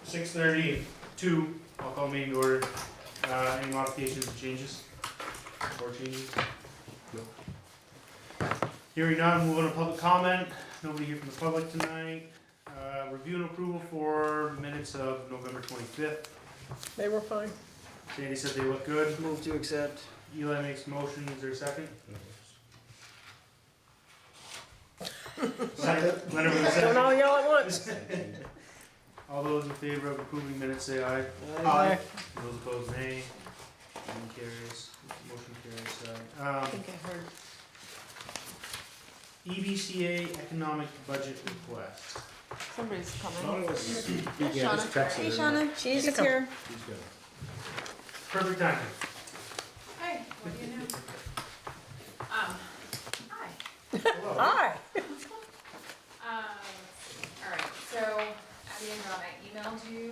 6:32, I'll call meeting to order. Any modifications or changes? Or changes? No. Hearing none, move on to public comment. Nobody here from the public tonight. Review and approval for minutes of November 25th. They were fine. Sandy said they look good. Move to accept. Eli makes a motion, is there a second? Second. Leonard with a Don't second. all yell at once. All those in favor of approving minutes say aye. Aye. Those opposed, nay. Motion carries. Motion carries. I think I heard. EBCA economic budget request. Somebody's coming. Yeah, just text Hey, it. Shauna. She's She's coming. here. She's good. Perfect timing. Hey, what do you know? Hi. Hi. All right, so Abby and Ron, I emailed you.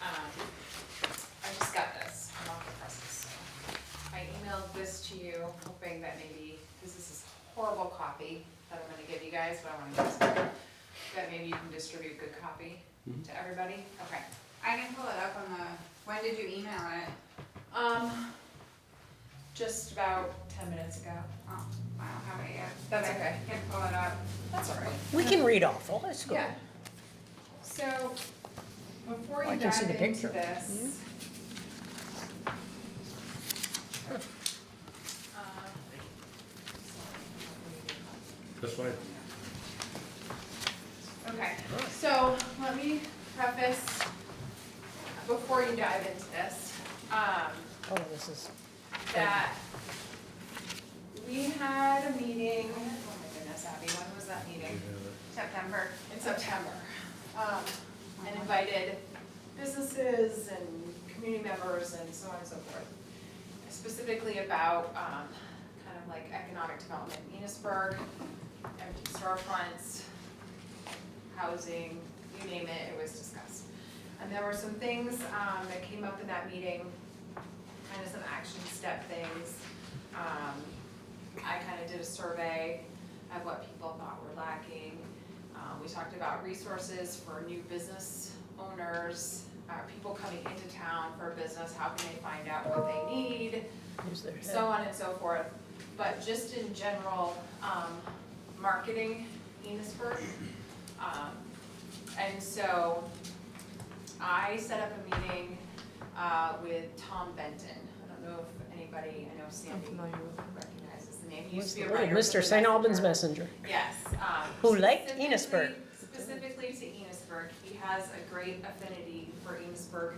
I just got this, I'm off the presses, so. I emailed this to you, hoping that maybe, because this is a horrible copy that I'm gonna give you guys, but I wanna use it, that maybe you can distribute a good copy to everybody. Okay. I can pull it up on the, when did you email it? Just about 10 minutes ago. Oh, I don't have it yet. That's But okay. I can pull it up. That's all right. We can read awful, that's good. Yeah. So, before I you can see dive the into picture. this. That's fine. Okay, so let me preface, before you dive into this, Oh, this is, that we had a meeting, oh my goodness, Abby, when was that meeting? September. In September. And invited businesses and community members and so on and so forth. Specifically about kind of like economic development in Enosburg, empty storefronts, housing, you name it, it was discussed. And there were some things that came up in that meeting, kind of some action step things. I kind of did a survey of what people thought were lacking. We talked about resources for new business owners, people coming into town for a business, how can they find out what they need, use their head. so on and so forth. But just in general, marketing Enosburg. And so I set up a meeting with Tom Benton. I don't know if anybody, I know Sandy recognizes the name. He used to be a writer for Mr. the St. Albans Messenger. Messenger. Yes. Who liked Specifically- Enosburg. Specifically to Enosburg. He has a great affinity for Enosburg.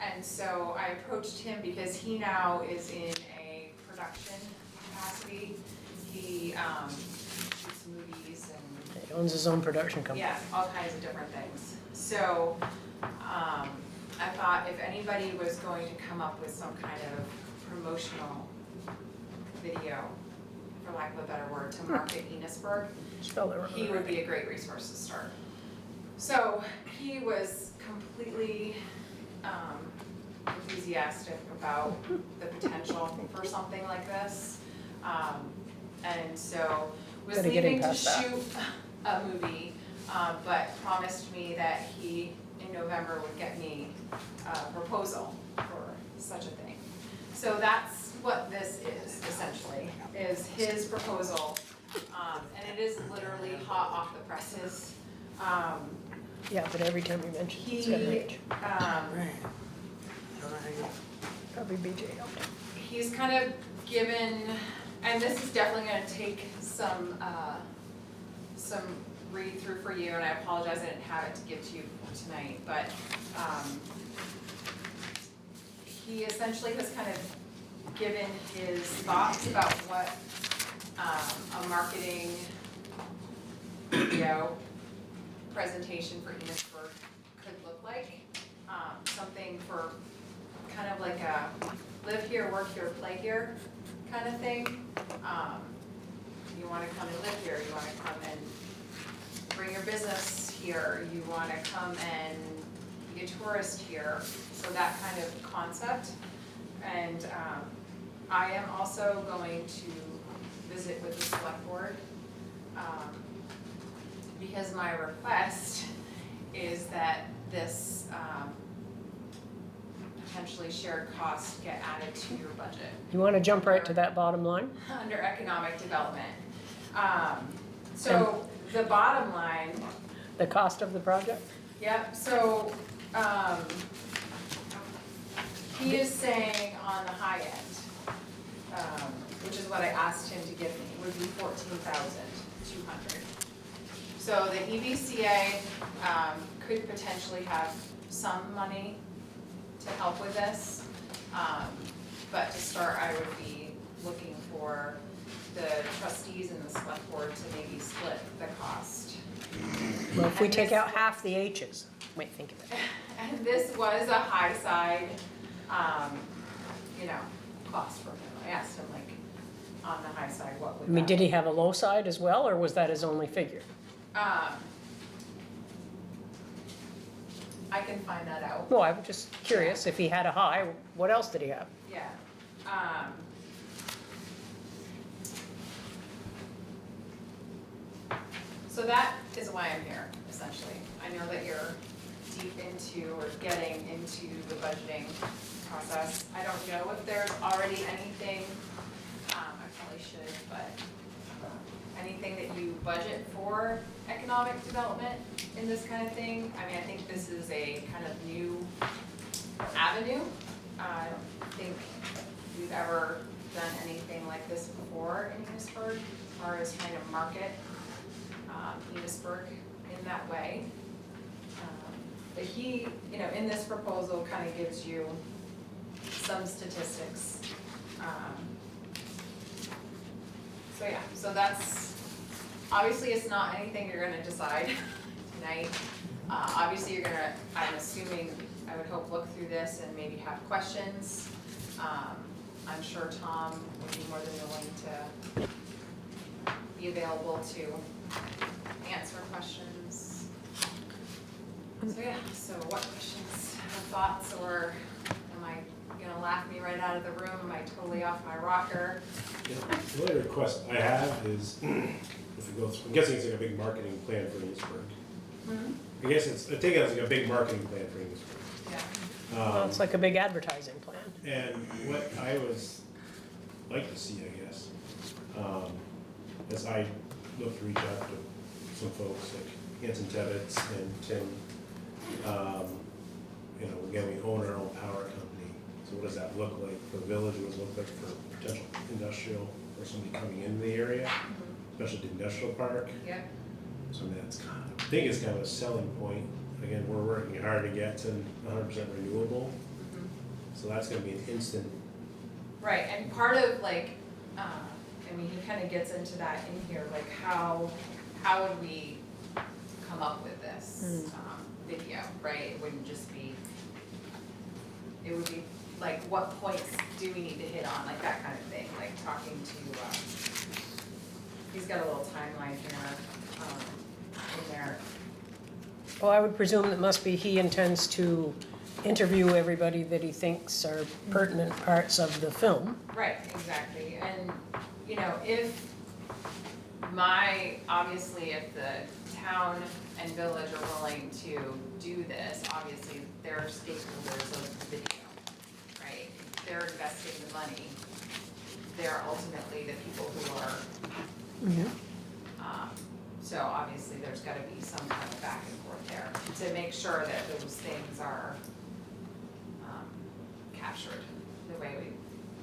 And so I approached him because he now is in a production capacity. He shoots movies and He owns his own production company. yeah, all kinds of different things. So, I thought if anybody was going to come up with some kind of promotional video, for lack of a better word, to market Enosburg, Spell it he would be a great resource to start. So, he was completely enthusiastic about the potential for something like this. And so, was Gotta get him leaving to past that. shoot a movie, but promised me that he, in November, would get me a proposal for such a thing. So that's what this is, essentially, is his proposal. And it is literally hot off the presses. Yeah, but every time you mention it, it's got an H. Probably BJ helped him. He's kind of given, and this is definitely gonna take some read through for you, and I apologize I didn't have it to give to you tonight, but he essentially has kind of given his thoughts about what a marketing video presentation for Enosburg could look like. Something for kind of like a live here, work here, play here kind of thing. You want to come and live here, you want to come and bring your business here, you want to come and be a tourist here. So that kind of concept. And I am also going to visit with the select board because my request is that this, potentially shared costs get added to your budget You wanna jump right to that bottom line? under economic development. So the bottom line, The cost of the project? yep, so, he is saying on the high end, which is what I asked him to give me, would be 14,200. So the EBCA, could potentially have some money to help with this. But to start, I would be looking for the trustees and the select board to maybe split the cost. Well, if we And take this- out half the H's, wait, think of it. And this was a high side, cost for him. I asked him like, on the high side, what would I mean, that did he be? have a low side as well, or was that his only figure? I can find that out, Well, I'm just curious, if he had a high, what else did he have? yeah. So that is why I'm here, essentially. I know that you're deep into or getting into the budgeting process. I don't know if there's already anything, I probably should, but anything that you budget for economic development in this kind of thing. I mean, I think this is a kind of new avenue. I don't think we've ever done anything like this before in Enosburg, as far as trying to market Enosburg in that way. But he, in this proposal kind of gives you some statistics. So yeah, so that's, obviously it's not anything you're gonna decide tonight. Obviously you're gonna, I'm assuming, I would hope, look through this and maybe have questions. I'm sure Tom would be more than willing to be available to answer questions. So yeah, so what questions or thoughts, or am I gonna laugh me right out of the room? Am I totally off my rocker? Yeah, the only request I have is, if we go through, I'm guessing it's like a big marketing plan for Enosburg. I guess I take it as like a big marketing plan for Enosburg. Yeah. Well, it's like a big advertising plan. And what I was, like to see, I guess, as I look to reach out to some folks like Hanson Tebbets and Tim, again, we own our own power company. So what does that look like for the village? What does it look like for potential industrial or somebody coming into the area, especially the industrial park? Yeah. So I mean, that's kind of, I think it's kind of a selling point. Again, we're working hard to get to 100% renewable. So that's gonna be an instant. Right, and part of he kind of gets into that in here, like how would we come up with this video, right? It wouldn't just be, it would be like, what points do we need to hit on, like that kind of thing, like talking to, he's got a little timeline here, in there. Well, I would presume that must be he intends to interview everybody that he thinks are pertinent parts of the film. Right, exactly, and, if obviously if the town and village are willing to do this, obviously they're stakeholders of the video, right? They're investing the money, they're ultimately the people who are, so obviously there's gotta be some kind of back and forth there to make sure that those things are, captured the way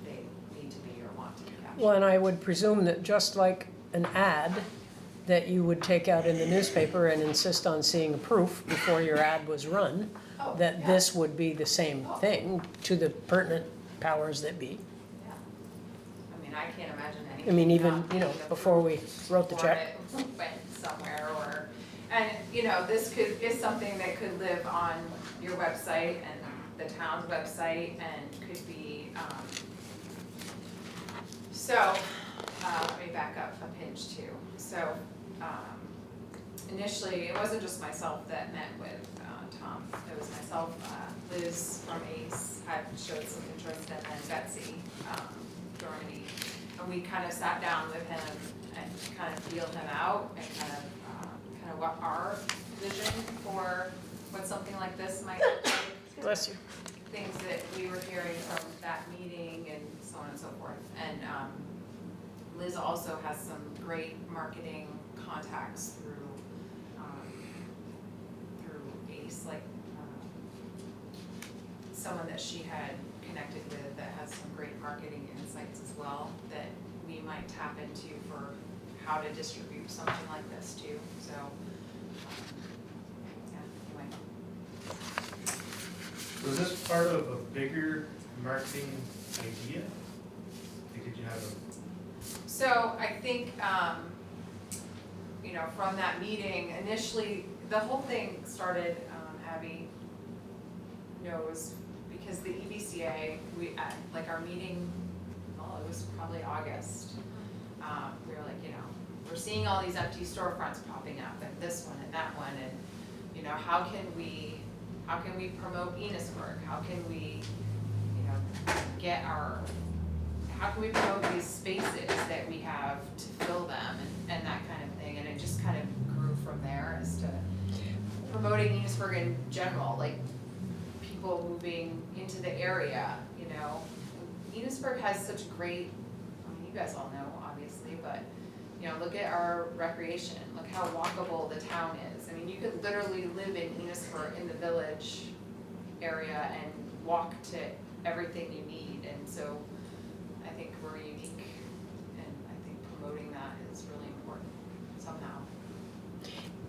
they need to be or want to be captured. Well, and I would presume that just like an ad that you would take out in the newspaper and insist on seeing proof before your ad was run, Oh, that yeah. this would be the same thing to the pertinent powers that be. Yeah. I mean, I can't imagine anything. I mean, even, not being before we wrote the for check. it went somewhere or, and, this is something that could live on your website and the town's website and could be, let me back up a pinch too. So, initially, it wasn't just myself that met with, Tom, it was myself, Liz from ACE had showed some interest, and then Betsy, Germany. And we kind of sat down with him and kind of feeled him out and kind of what our vision for what something like this might look like. Bless you. Things that we were hearing from that meeting and so on and so forth. And Liz also has some great marketing contacts through ACE, like someone that she had connected with that has some great marketing insights as well that we might tap into for how to distribute something like this too. So, yeah, anyway. Was this part of a bigger marketing idea? Like, did you have So I think, you know, from that meeting, initially, the whole thing started, Abby knows, because the EBCA, like our meeting, well, it was probably August. We were like, you know, we're seeing all these empty storefronts popping up, and this one and that one, and, you know, how can we promote Enosburg? How can we, you know, how can we promote these spaces that we have to fill them and that kind of thing? And it just kind of grew from there as to promoting Enosburg in general, like people moving into the area, you know. Enosburg has such great, I mean, you guys all know, obviously, but, you know, look at our recreation, look how walkable the town is. I mean, you could literally live in Enosburg, in the village area, and walk to everything you need, and so I think we're unique, and I think promoting that is really important somehow.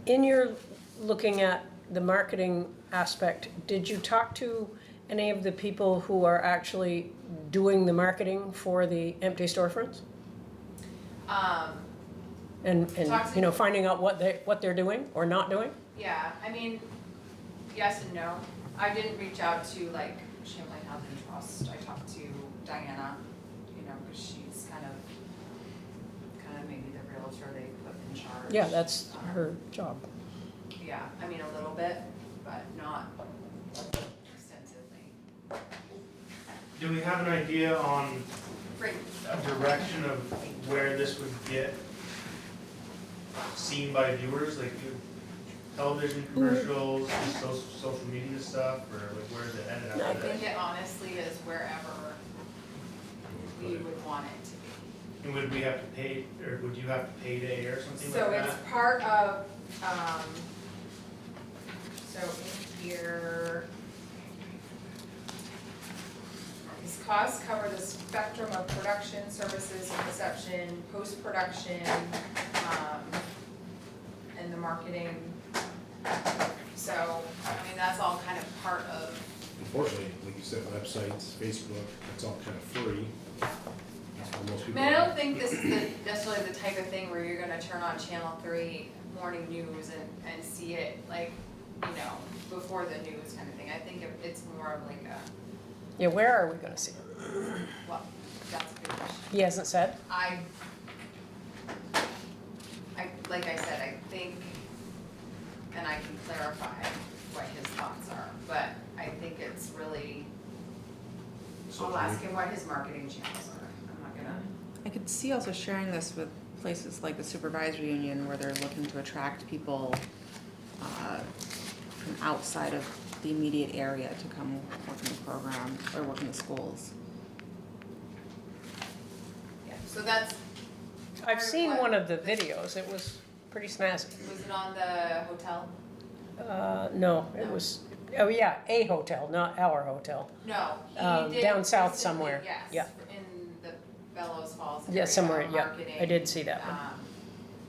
In your looking at the marketing aspect, did you talk to any of the people who are actually doing the marketing for the empty storefronts? And Talk to- you know, finding out what they're doing or not doing? Yeah, I mean, yes and no. I didn't reach out to like Champlain Health and Trust. I talked to Diana, you know, because she's kind of maybe the realtor they put in charge. Yeah, that's her job. Yeah, I mean, a little bit, but not extensively. do we have an idea on Great. a direction of where this would get seen by viewers, like television commercials, social media stuff, or like where is it headed No, I after think that? it honestly is wherever we would want it to be. And would we have to pay, or would you have to pay to air something So like it's that? part of, so in here, these costs cover the spectrum of production, services, conception, post-production, and the marketing. So, I mean, that's all kind of part of, Unfortunately, like you said, websites, Facebook, it's all kind of free. That's where most I people. mean, I don't think this is necessarily the type of thing where you're gonna turn on Channel 3 morning news and see it like, you know, before the news kind of thing. I think it's more of like a, Yeah, where are we gonna see it? well, that's a good question. He hasn't said? Like I said, I think, and I can clarify what his thoughts are, but I think it's really, I'll ask him what his marketing channels are. I'm not gonna, I could see also sharing this with places like the supervisory union where they're looking to attract people from outside of the immediate area to come work in the program or work in the schools. yeah, so that's, I've seen one of the videos, it was pretty snazzy. was it on the hotel? No, it was, oh yeah, a hotel, not our hotel. No, he did. Down south specifically, somewhere, yes, yeah. in the Bellows Falls Yeah, area, somewhere, yeah, marketing, I did see that one.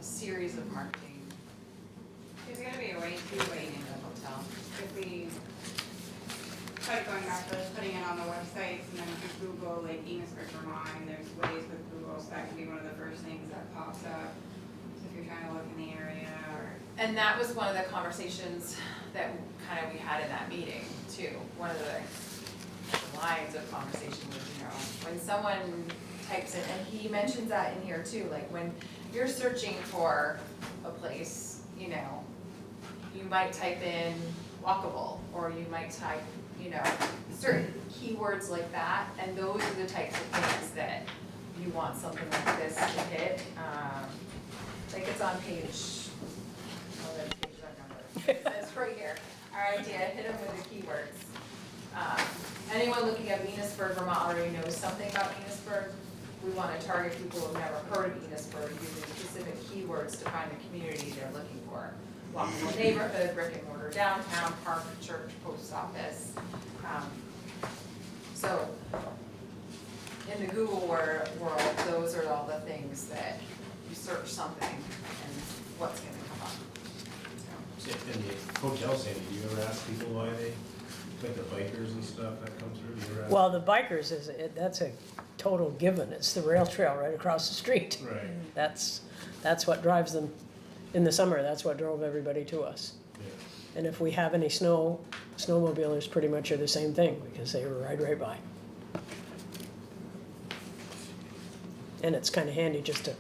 Series of marketing, There's gotta be a way to, way in the hotel. if we tried going back to putting it on the websites and then if you Google like Enosburg, Vermont, there's ways with Google, so that can be one of the first things that pops up. So if you're trying to look in the area or. And that was one of the conversations that kind of we had in that meeting too. One of the lines of conversation was, you know, when someone types in, and he mentions that in here too, like when you're searching for a place, you know, you might type in walkable, or you might type, you know, certain keywords like that, and those are the types of things that you want something like this to hit. Like it's on page, oh, that's page that number. right here. Our idea, hit them with the keywords. Anyone looking at Enosburg, Vermont already knows something about Enosburg. We want to target people who've never heard of Enosburg using specific keywords to find the community they're looking for. Walkable neighborhood, brick and mortar downtown, park, church, post office. So in the Google world, those are all the things that you search something and what's going to come up. In the hotel, Sandy, do you ever ask people why they, like the bikers and stuff that come through, do you ever ask? Well, the bikers that's a total given. It's the rail trail right across the street. Right, That's what drives them in the summer. That's what drove everybody to us. yeah. And if we have any snowmobilers pretty much are the same thing because they ride right by. And it's kind of handy just to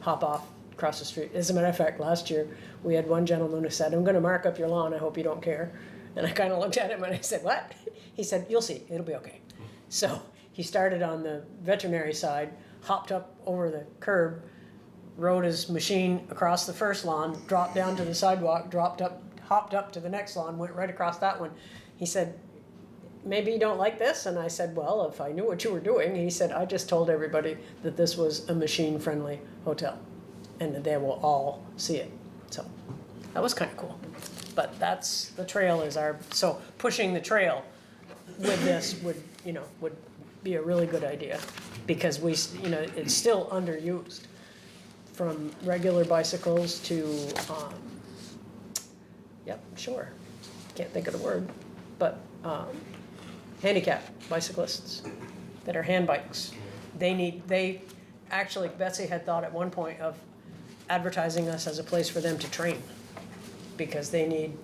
hop off across the street. As a matter of fact, last year, we had one gentleman who said, "I'm gonna mark up your lawn, I hope you don't care." And I kind of looked at him and I said, "What?" He said, "You'll see, it'll be okay." So he started on the veterinary side, hopped up over the curb, rode his machine across the first lawn, dropped down to the sidewalk, hopped up to the next lawn, went right across that one. He said, "Maybe you don't like this?" And I said, "Well, if I knew what you were doing." He said, "I just told everybody that this was a machine-friendly hotel and that they will all see it." So that was kind of cool. But the trail is so pushing the trail with this would be a really good idea because it's still underused from regular bicycles to, can't think of the word, but handicap bicyclists that are hand bikes. Actually, Betsy had thought at one point of advertising us as a place for them to train because they need,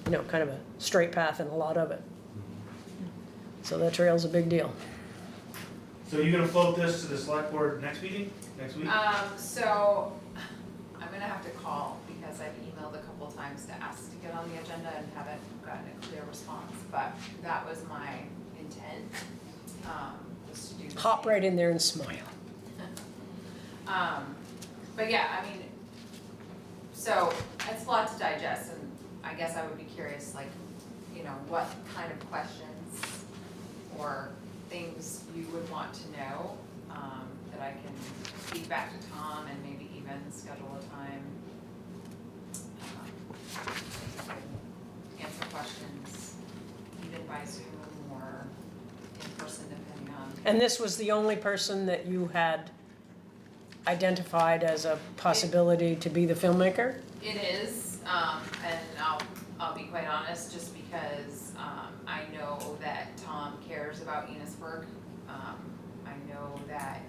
kind of a straight path and a lot of it. So that trail's a big deal. So you're gonna float this to the select board next week? So I'm gonna have to call because I've emailed a couple times to ask to get on the agenda and haven't gotten a clear response, but that was my intent, was to do the Hop same. right in there and smile. But yeah, I mean, so it's a lot to digest, and I guess I would be curious, like, what kind of questions or things you would want to know, that I can feed back to Tom and maybe even schedule a time. Answer questions, even by Zoom or in person, depending on. And this was the only person that you had identified as a possibility to be the filmmaker? It is, and I'll be quite honest, just because, I know that Tom cares about Enosburg. I know that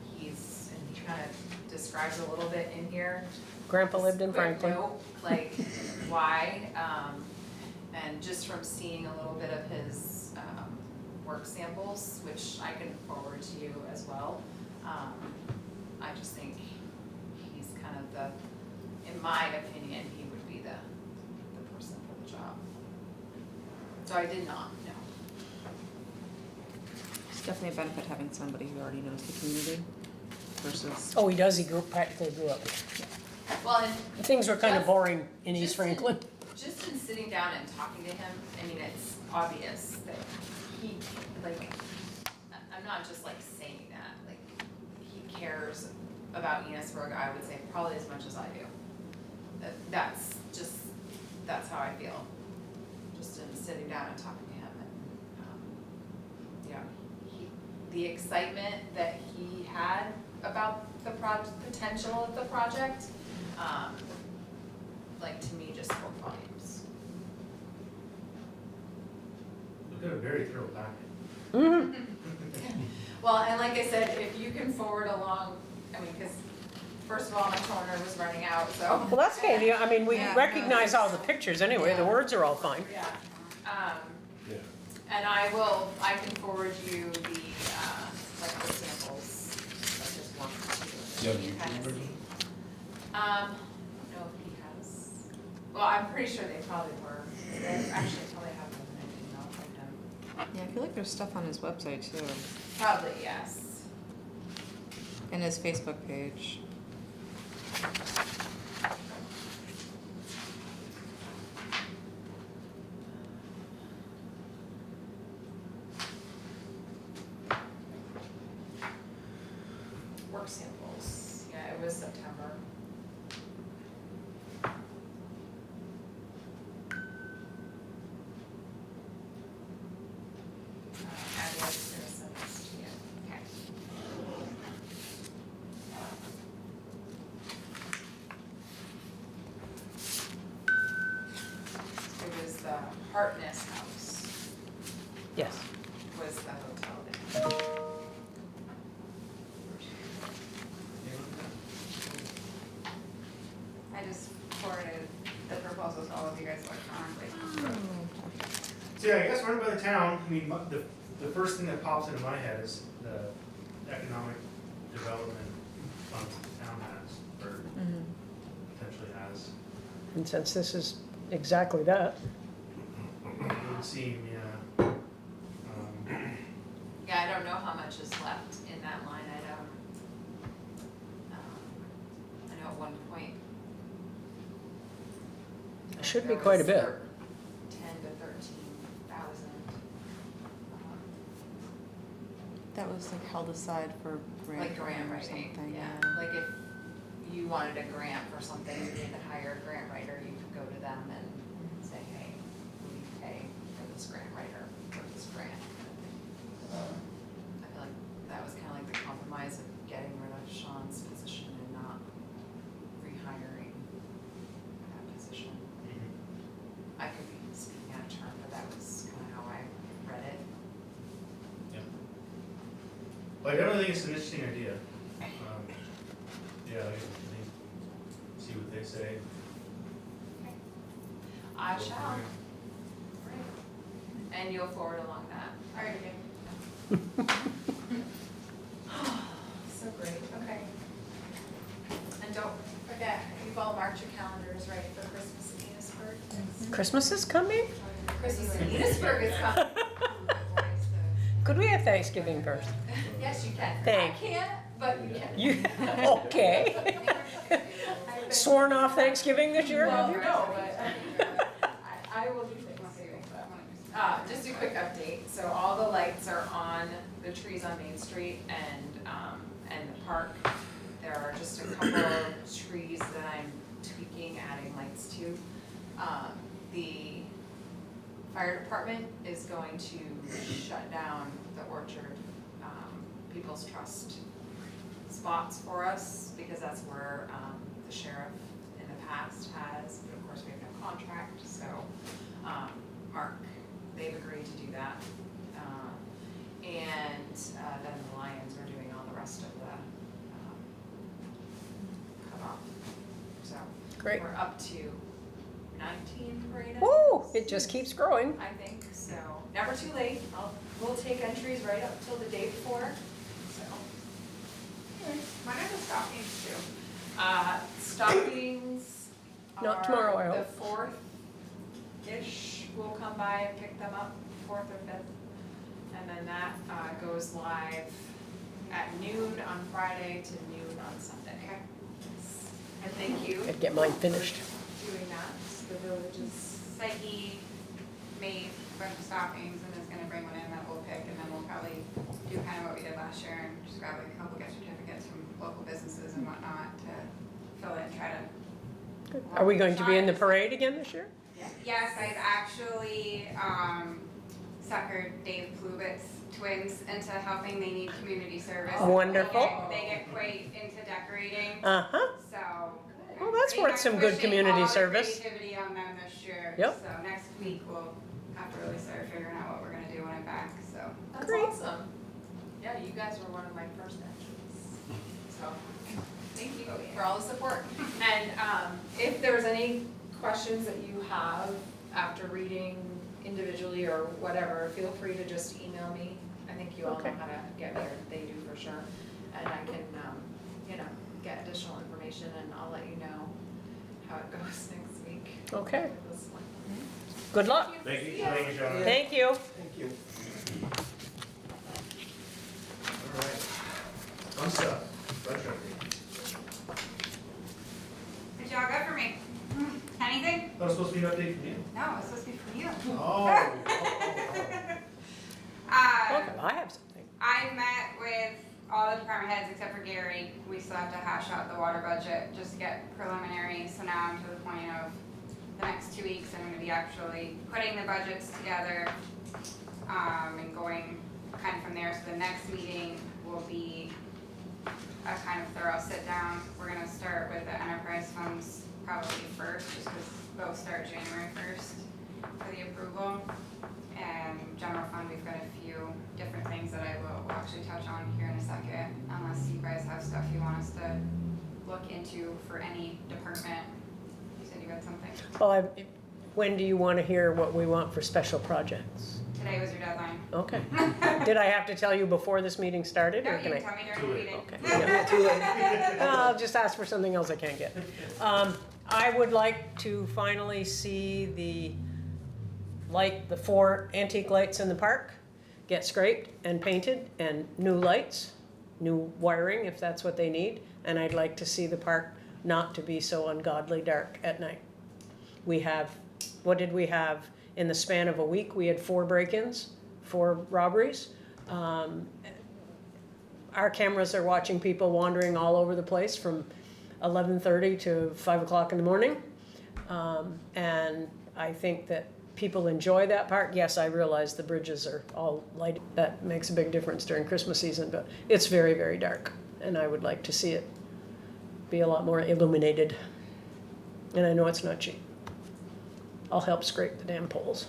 and he kind of describes a little bit in here. Grandpa lived in Quick Franklin. note, like, why, and just from seeing a little bit of his, work samples, which I can forward to you as well. I just think he's kind of in my opinion, he would be the person for the job. So I did not know. It's definitely a benefit having somebody who already knows the community versus. Oh, he does, he practically grew up. Well, and Things were kind of Just- boring in East just Franklin. Just in sitting down and talking to him, I mean, it's obvious that he, like, I'm not just like saying that, like, he cares about Enosburg, I would say, probably as much as I do. That's how I feel, just in sitting down and talking to him and, the excitement that he had about the potential of the project, like, to me, just spoke volumes. We've got a very thorough packet. Mhm. Well, and like I said, if you can forward along, I mean, because first of all, my toner was running out, so. Well, that's okay, I mean, we Yeah. recognize all the pictures anyway, the words are all fine. Yeah, Yeah. and I can forward you the, like the samples of his work too. Do you have a You YouTube kind of version? see. I don't know if he has, well, I'm pretty sure they probably were, they actually probably have them in an email from him. Yeah, I feel like there's stuff on his website too, Probably, yes. and his Facebook page. work samples, yeah, it was September. Abby, I was just gonna send this to you. Okay. It was the Hartness House, Yes. was the hotel there. I just forwarded the proposals to all of you guys electronically. So yeah, I guess running by the town, I mean, the first thing that pops into my head is the economic development funds the town has, or potentially has. And since this is exactly that, It would seem, yeah. Yeah, I don't know how much is left in that line item. I know at one point. it should be there quite a was bit. 10 to 13,000. That was like held aside for Like grant grant or writing, something, yeah, like if you wanted a grant for something, you needed to hire a grant writer, you could go to them and say, hey, will you pay for this grant writer for this grant? I feel like that was kind of like the compromise of getting rid of Sean's position and not rehiring that position. I could be speaking out of turn, but that was kind of how I read it. But I definitely think it's an interesting idea. Yeah, I think, see what they say. I Go from shall. there. Right. And you'll forward along that. I already did. So great, okay. And don't forget, you've all marked your calendars ready for Christmas in Enosburg. Christmas is coming? Christmas in Enosburg is coming. Could we have Thanksgiving first? Yes, you can. Thank I can't, but you can. You, okay. Sworn off Thanksgiving this year? Well, no, but I will do Thanksgiving, but, just a quick update, so all the lights are on, the trees on Main Street and the park. There are just a couple of trees that I'm tweaking, adding lights to. The fire department is going to shut down the Orchard, People's Trust spots for us, because that's where, the sheriff in the past has, but of course we have no contract, so, Mark, they've agreed to do that. And then the Lions are doing all the rest of the, cutoff, so. Great. We're up to 19 parade Woo, entries, it just keeps growing. I think, so, never too late, we'll take entries right up till the day before, so. When are the stockings due? Stockings Not tomorrow, I are hope. the 4th-ish, we'll come by and pick them up, 4th or 5th. And then that, goes live at noon on Friday to noon on Sunday. Okay. And thank you I'd get mine finished. for doing that, the village is, Psyche made a bunch of stockings and is gonna bring one in that we'll pick, and then we'll probably do kind of what we did last year and just grab like a couple gift certificates from local businesses and whatnot to fill it and try to. Good. Are we going to be in the parade again this year? Yes, I've actually, suckered Dave Plubit's twins into helping. They need community service. Wonderful. They get quite into decorating, Uh-huh. so. Well, that's I'm worth some good pushing community all the service. creativity on them this year. Yep. So next week we'll have to really start figuring out what we're gonna do when I'm back, so. that's Great. awesome. Yeah, you guys were one of my first entries, so, thank you for all the support. And, if there's any questions that you have after reading individually or whatever, feel free to just email me. I think you all know Okay. how to get me, or they do for sure. And I can, get additional information and I'll let you know how it goes next week. Okay. with this one. Good luck. Thank you, John. Thank you. Thank you. Alright. Fun stuff. Retro. Good job, good for me. Anything? That was supposed to be an update from you. No, it's supposed to be from you. Oh. Okay, I have something. I met with all the department heads except for Gary, we still have to hash out the water budget, just to get preliminary, so now I'm to the point of the next 2 weeks, I'm gonna be actually putting the budgets together, and going kind of from there, so the next meeting will be a kind of thorough sit down. We're gonna start with the enterprise funds probably first, just because those start January 1st for the approval. And general fund, we've got a few different things that I will actually touch on here in a second, unless you guys have stuff you want us to look into for any department. You said you had something. Well, when do you want to hear what we want for special projects? Today was your deadline. Okay. Did I have to tell you before this meeting started, No, or you can can I? tell me during the meeting. Okay. Yeah. Too late. I'll just ask for something else I can't get. I would like to finally see the 4 antique lights in the park get scraped and painted, and new lights, new wiring if that's what they need. And I'd like to see the park not to be so ungodly dark at night. We have, what did we have? In the span of a week, we had 4 break-ins, 4 robberies. Our cameras are watching people wandering all over the place from 11:30 to 5 o'clock in the morning. And I think that people enjoy that park. Yes, I realize the bridges are all lighted. That makes a big difference during Christmas season, but it's very, very dark. And I would like to see it be a lot more illuminated. And I know it's not cheap. I'll help scrape the damn poles.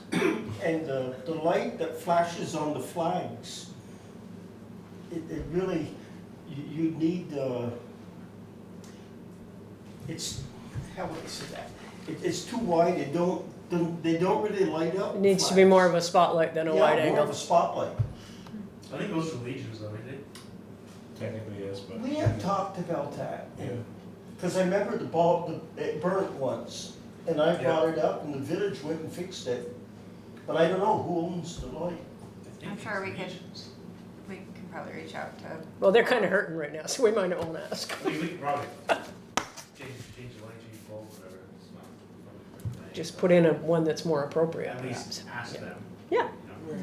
And the light that flashes on the flags, it really, you need, it's, how would I say that? It's too wide, they don't really light up. It needs to be more of a spotlight than a wide Yeah, more of angle. a spotlight. I think those are Legions though, ain't they? Technically, yes, but. We have talked about that, Yeah. because I remember the bulb, it burnt once, and I brought it up, and the village went and fixed it. But I don't know who owns the light. I think I'm sure it's we could- Legions. We can probably reach out to. Well, they're kind of hurting right now, so we might not want to ask. I mean, we could probably change the light, change the bulb, whatever, it's not. Just put in one that's more appropriate, At least perhaps. ask them. Yeah. you know.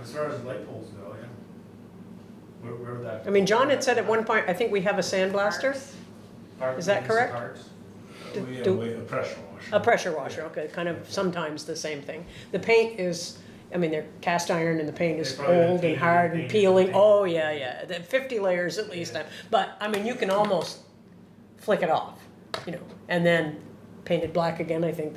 As far as light poles go, yeah. Where would that? I mean, John had said at one point, I think we have a sandblaster, Park, is that maybe some correct? parks. Do- A pressure washer. a pressure washer, okay, kind of sometimes the same thing. The paint is, I mean, they're cast iron and the paint is They probably have old and painted hard and paint peeling. paint. Oh, yeah, yeah, the 50 layers at least. Yeah. But, I mean, you can almost flick it off, you know, and then painted black again, I think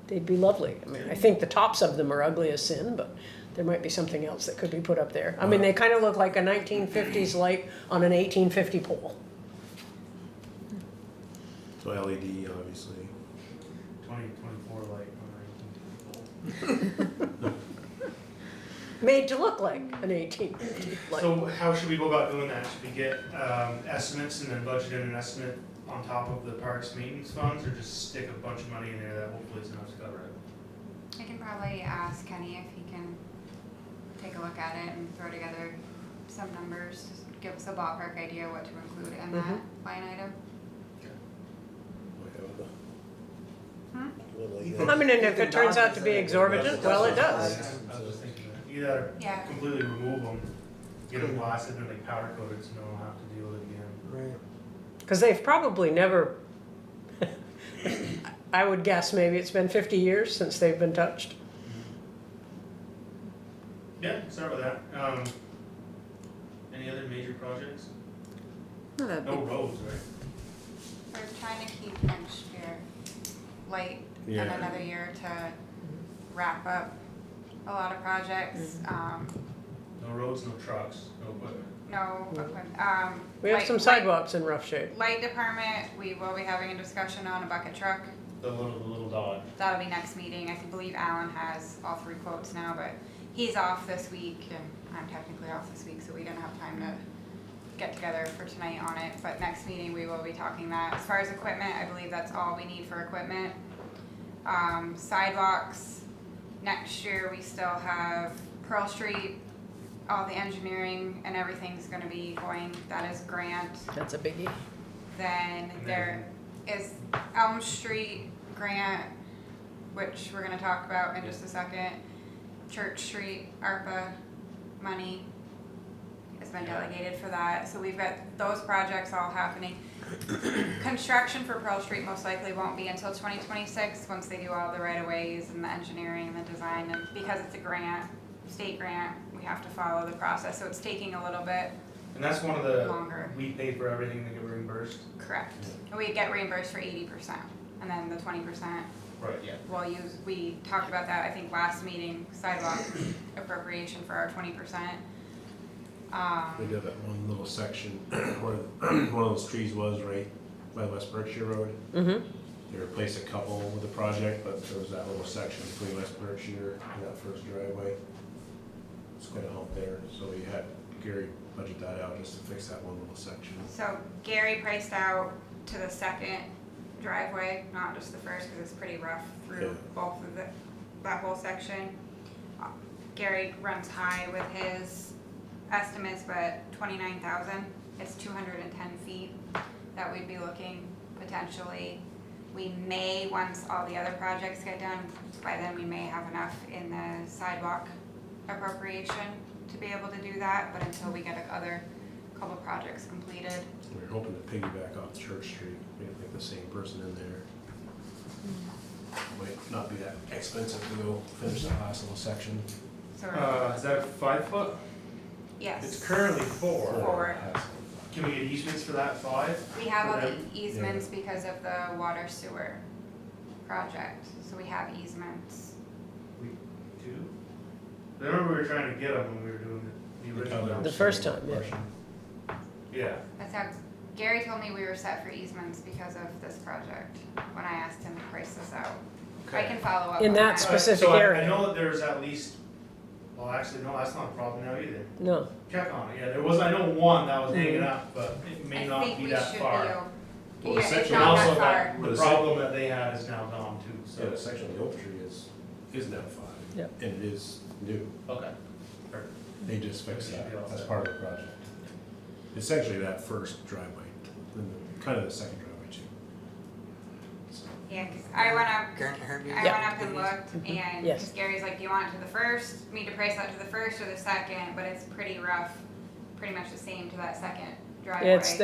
they'd be lovely. I mean, I think the tops of them are ugly as sin, but there might be something else that could be put up there. I mean, they kind of look like a 1950s light on an 1850 pole. So LED, obviously. 2024 light on 19 Made to look like an 1850 light. So how should we go about doing that? Should we get estimates and then budget in an estimate on top of the parks maintenance funds, or just stick a bunch of money in there that hopefully is enough to cover it? I can probably ask Kenny if he can take a look at it and throw together some numbers, just give us a ballpark idea what to include in that line item. I mean, and if it turns out to be exorbitant, well, it does. I was just thinking that. You either Yeah. completely remove them, get them blasted and like powder coated so no one will have to deal with it again. Right. Because they've probably never, I would guess maybe it's been 50 years since they've been touched. Yeah, start with that. Any other major projects? No, that'd No be- roads, right? We're trying to keep next year light and Yeah. another year to wrap up a lot of projects. No roads, no trucks, no equipment. No equipment. We have light- some light- sidewalks in rough shape. Light department, we will be having a discussion on a bucket truck. The little dog. That'll be next meeting. I believe Alan has all 3 quotes now, but he's off this week and I'm technically off this week, so we didn't have time to get together for tonight on it. But next meeting, we will be talking that. As far as equipment, I believe that's all we need for equipment. Sidewalks, next year we still have Pearl Street, all the engineering and everything's gonna be going, that is grant. That's a biggie. Then there is Elm Street grant, which we're gonna talk about in just a second. Church Street, ARPA money. has been delegated for that. So we've got those projects all happening. Construction for Pearl Street most likely won't be until 2026, once they do all the right-of-ways and the engineering and the design, and because it's a grant, state grant, we have to follow the process, so it's taking a little bit And that's one of the, longer. we pay for everything to get reimbursed. Correct. And we get reimbursed for 80%, and then the 20% Right, yeah. we'll use, we talked about that, I think, last meeting, sidewalk appropriation for our 20%. We did that one little section where one of those trees was right by West Berkshire Road. Mm-hmm. They replaced a couple with the project, but there was that little section between West Berkshire and that first driveway. It's quite a hump there, so we had Gary budget that out just to fix that one little section. So Gary priced out to the second driveway, not just the first, because it's pretty rough through Yeah. both of that whole section. Gary runs high with his estimates, but 29,000, it's 210 feet that we'd be looking potentially. We may, once all the other projects get done, by then we may have enough in the sidewalk appropriation to be able to do that, but until we get other couple projects completed. We were hoping to piggyback off Church Street, we had like the same person in there. Might not be that expensive to go finish that last little section. So we're, Is that 5 foot? yes. It's currently 4. Four. Can we get easements for that 5? We have all For the them? easements because of the water sewer project, so we have easements. We do? I remember we were trying to get them when we were doing the original. The first time, yeah. Yeah. That's how, Gary told me we were set for easements because of this project, when I asked him to price this out. I can follow up In on that specific So I area. know that there's at least, well, actually, no, that's not a problem now either. No, Check on it, yeah, there was, I know one that was hanging up, but it may not be that far. Well, the Yeah, it's section And not also that far. that, the problem that they had is now gone too, So the so. section of the oak tree is now 5. Yep. And it is new. Okay. They just fixed Should that be all as set. part of the project. Essentially that first driveway, and kind of the second driveway too. So, Yeah, 'cause I went up, Grant, have you? I went up and looked, and Yes. 'cause Gary's like, do you want it to the first, me to price that to the first or the second, but it's pretty rough, pretty much the same to that second driveway. it's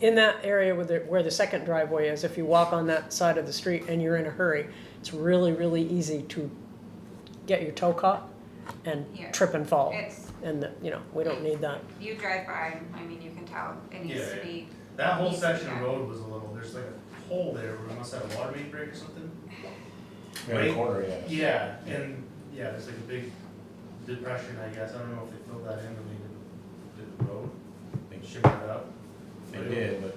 in that area where the second driveway is, if you walk on that side of the street and you're in a hurry, it's really, really easy to get your toe caught and Yeah. trip and fall. It's, And, we don't need that. you drive by, I mean, you can tell, it needs Yeah, to yeah. be, That whole Needs to be section of done. road was a little, there's like a hole there where we must have a water main break or something. yeah, the Right. corner, yeah. Yeah, and, yeah, there's like a big depression, I guess, I don't know if they filled that in when they did the road, they shimmed that up. They did, but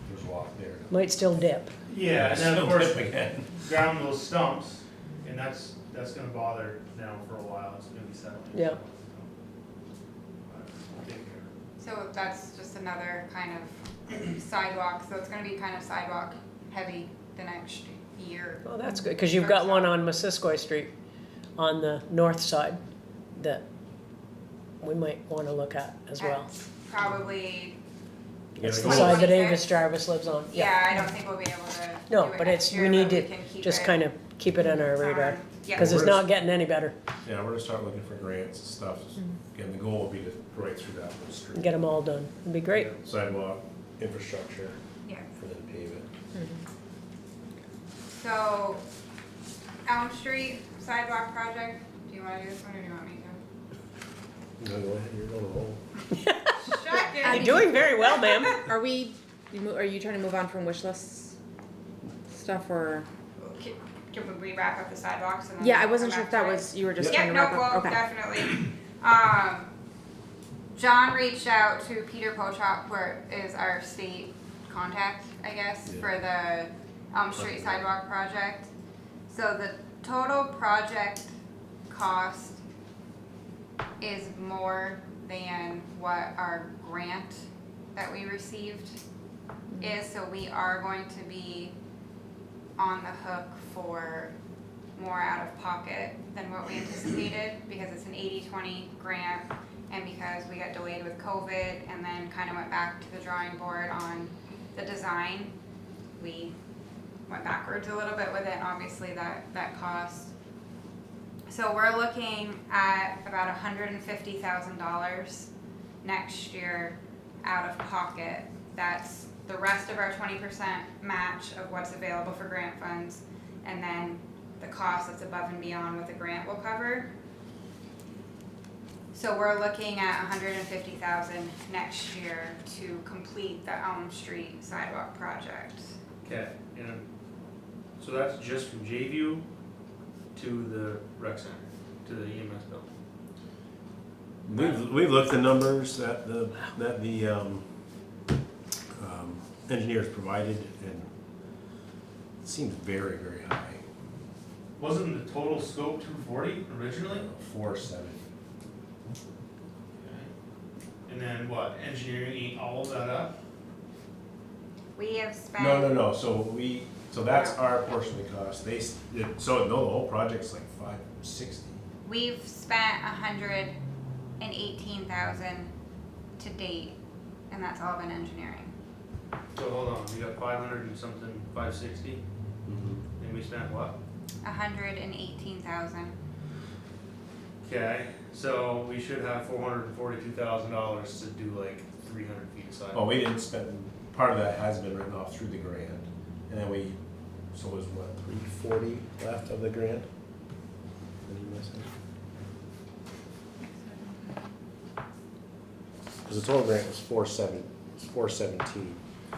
there's a lot there. Might still dip. Yeah, and then of Still course, dip again. ground those stumps, and that's gonna bother now for a while, it's gonna be settling. Yeah. We'll take care of it. so that's just another kind of sidewalk, so it's gonna be kind of sidewalk heavy the next year. Well, that's good, because you've got one on Missisquoi Street on the north side that we might want to look at as well. That's probably, It's the Yeah, side that 26. Avis Jarvis lives on. yeah, I don't think we'll be able to do No, it but next it's, year, we need but to can keep just it kind of keep it on our radar, on- yeah. because it's not getting any better. Yeah, we're gonna start looking for grants and stuff. Again, the goal will be to go right through that whole street. Get them all done. It'd be great. Sidewalk, infrastructure, Yeah. and then pave it. So, Elm Street sidewalk project, do you wanna do this one or do you want me to? No, go ahead, you're on a roll. Shocking. You're doing very well, ma'am. Are you trying to move on from wish list stuff or? Can we wrap up the sidewalks and then? Yeah, I wasn't come sure if back that to it? was, you were just Yeah, trying to no, wrap up, well, okay. definitely. John reached out to Peter Pochop, where is our state contact, I guess, Yeah. for the Elm Street sidewalk project. So the total project cost is more than what our grant that we received is, so we are going to be on the hook for more out of pocket than what we anticipated, because it's an 80-20 grant, and because we got delayed with COVID and then kind of went back to the drawing board on the design, we went backwards a little bit with it, and obviously that cost. So we're looking at about $150,000 next year out of pocket. That's the rest of our 20% match of what's available for grant funds, and then the cost that's above and beyond what the grant will cover. So we're looking at $150,000 next year to complete the Elm Street sidewalk project. Okay, and so that's just from J-View to the rec center, to the EMS building. We've looked at numbers that the engineers provided, and it seems very, very high. Wasn't the total scope 240 originally? 470. Okay. And then what, engineering ate all of that up? We have spent. No. So that's our portion of the cost. So no, the whole project's like 560. We've spent $118,000 to date, and that's all been engineering. So hold on, we got 500 and something, 560, and we spent what? $118,000. Okay, so we should have $442,000 to do like 300 feet of sidewalk. Oh, we didn't spend, part of that has been written off through the grant. And then so it was what, 340 left of the grant? What are you missing? Because the total grant was 417.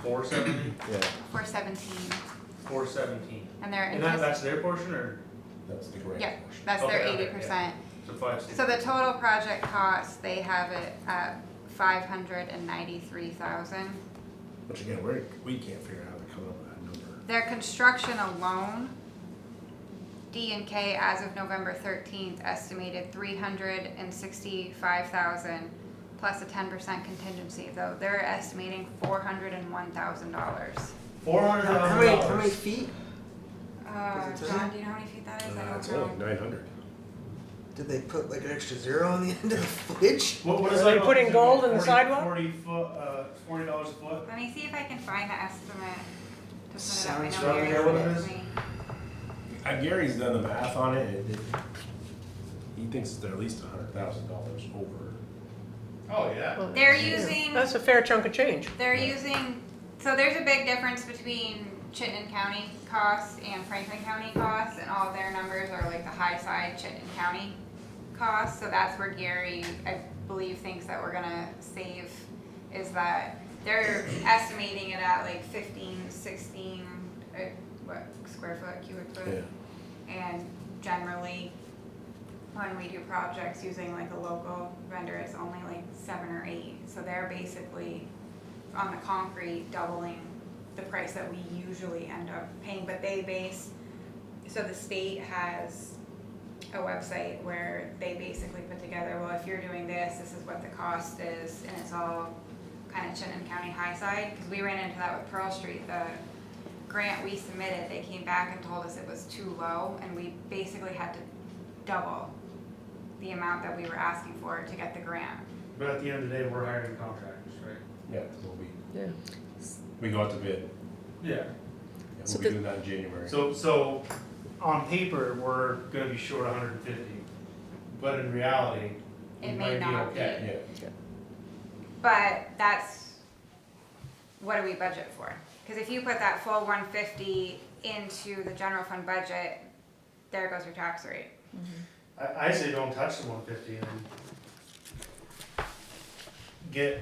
470? Yeah, 417. 417. And they're And that's their portion, or? that's the grant Yeah, portion. that's their Okay, 80%. yeah. So 560. So the total project cost, they have it at $593,000. Which again, we can't figure out how to come up with that number. Their construction alone, D&K as of November 13th estimated $365,000 plus a 10% contingency, though they're estimating $401,000. $400,000. How many feet? John, do you know how many feet that is? I It's don't only know. 900. Did they put like an extra zero on the end of the footage? What is Are they that? putting gold in the 40 sidewalk? 40 foot, $40 a foot? Let me see if I can find the estimate to put it up. I Sounds know right. Gary Yeah, what sent it it is? to me. Gary's done the math on it, and he thinks they're at least $100,000 over. Oh, yeah. They're using. That's a fair chunk of change. They're using, so there's a big difference between Chittenden County costs and Franklin County costs, and all of their numbers are like the high side Chittenden County costs, so that's where Gary, I believe, thinks that we're gonna save, is that they're estimating it at like 15, 16, square foot, cubic foot? Yeah. And generally, when we do projects using like a local vendor, it's only like 7 or 8. So they're basically on the concrete doubling the price that we usually end up paying. But so the state has a website where they basically put together, well, if you're doing this, this is what the cost is, and it's all kind of Chittenden County high side. Because we ran into that with Pearl Street, the grant we submitted, they came back and told us it was too low, and we basically had to double the amount that we were asking for to get the grant. But at the end of the day, we're hiring contractors, right? Yeah, we'll Yeah. we go out to bid. Yeah. Yeah, So we'll be the- doing that in January. So on paper, we're gonna be short 150, but in reality, we It might may be not okay. Yeah. But that's, what do we budget for? Because if you put that full 150 into the general fund budget, there goes your tax rate. I say don't touch the 150 and then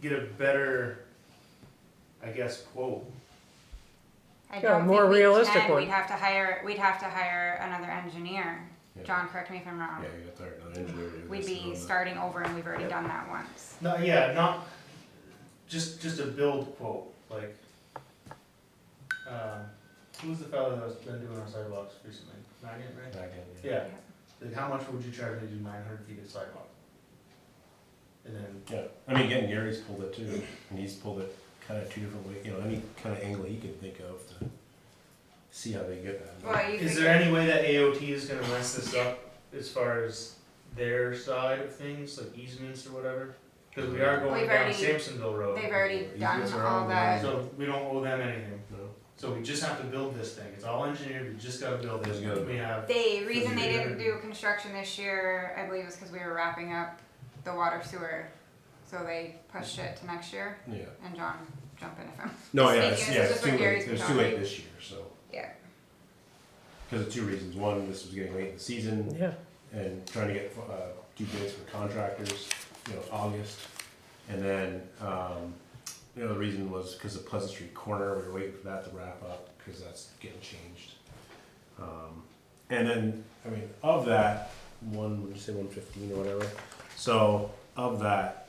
get a better, I guess, quote. I Yeah, don't more think we realistic can. one. We'd have to hire another engineer. Yeah. John, correct me if I'm wrong. Yeah, you got to hire another engineer to do We'd this and all be that. starting over, and we've already done that once. No, yeah, not, just a build quote, like, who's the fellow that's been doing our sidewalks recently? Maggot, right? Back in, Yeah, like how much would you charge me to do 900 feet of sidewalk? And then, Yeah, I mean, again, Gary's pulled it too, and he's pulled it kind of 2 different ways, any kind of angle he can think of to see how they get that. Well, you is could there get- any way that AOT is gonna mess this up as far as their side of things, like easements or whatever? Cause we are going We've down already- Sampsonville Road, They've already These done guys are all all that. so we don't owe them anything. No, So we just have to build this thing, it's all engineered, we just gotta build it, Just gotta- we have, The reason they Yeah. didn't do construction this year, I believe, is because we were wrapping up the water sewer, so they pushed it to next year, Yeah. and John, jump in if I'm No, yeah, mistaken, it's this is too what late, Gary's it was been too late talking. this year, so, Yeah, because of two reasons. One, this was getting late in the season, Yeah. and trying to get, two bids for contractors, August. And then, the reason was because of Pleasant Street Corner, we were waiting for that to wrap up, because that's getting changed. And then, of that, would you say 115 or whatever? So, of that,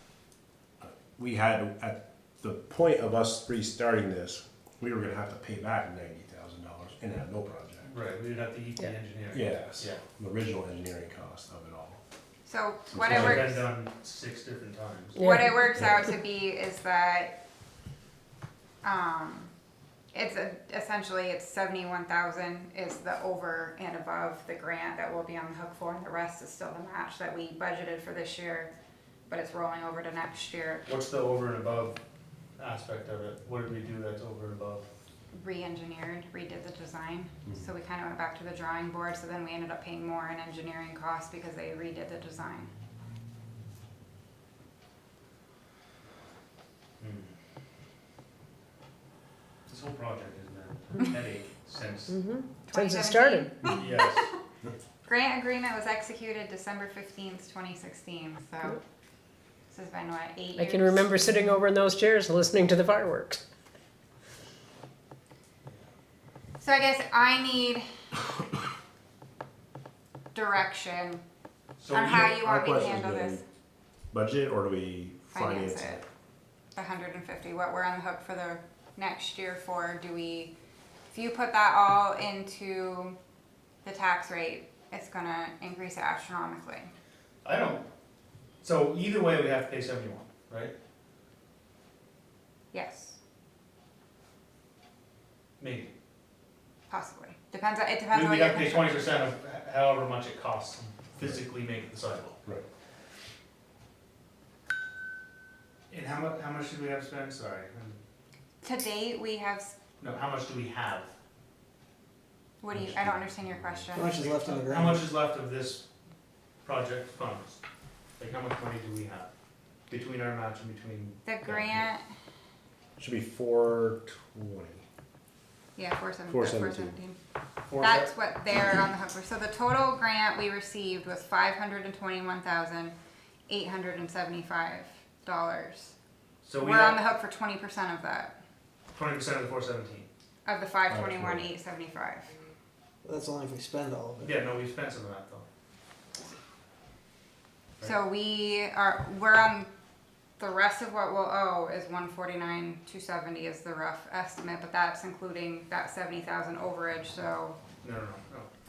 we had, at the point of us restarting this, we were gonna have to pay back $90,000 and have no project. Right, we would have to eat the Yeah. engineering. Yes, Yeah. the original engineering cost of it all. so It's what it only works, been done 6 different times. what Yeah. it works out to be is that, essentially it's 71,000 is the over and above the grant that we'll be on the hook for, and the rest is still the match that we budgeted for this year, but it's rolling over to next year. What's the over and above aspect of it? What did we do that's over and above? Re-engineered, redid the design, so we kind of went back to the drawing board, so then we ended up paying more in engineering costs because they redid the design. This whole project has been a headache since, Since it started. yes. Grant agreement was executed December 15th, 2016, so this has been, what, 8 years? I can remember sitting over in those chairs listening to the fireworks. So I guess I need direction So on we- how you Our want me to question's handle been this. Budget, or do we Finance finance it. it? The 150, what we're on the hook for the next year for, if you put that all into the tax rate, it's gonna increase it astronomically. I don't, so either way, we have to pay 71, right? Yes, Maybe. possibly. It depends on We what have to pay your 20% of however much it costs to physically make the sidewalk. Right. And how much did we have spent? Sorry. To date, we have, No, how much do we have? I don't understand your question. How much is left in the How ground? much is left of this project funds? Like, how much money do we have between our match and between? The grant, Should be 420. yeah, 417. Four That's sec- what they're on the hook for. So the total grant we received was $521,875. So we We're on the have hook for 20% of that, 20% of the 417. of the 521,875. That's only if we spend all of it. Yeah, no, we spent some of that though. So we're on, the rest of what we'll owe is 149,270 is the rough estimate, but that's including that 70,000 overage, so No.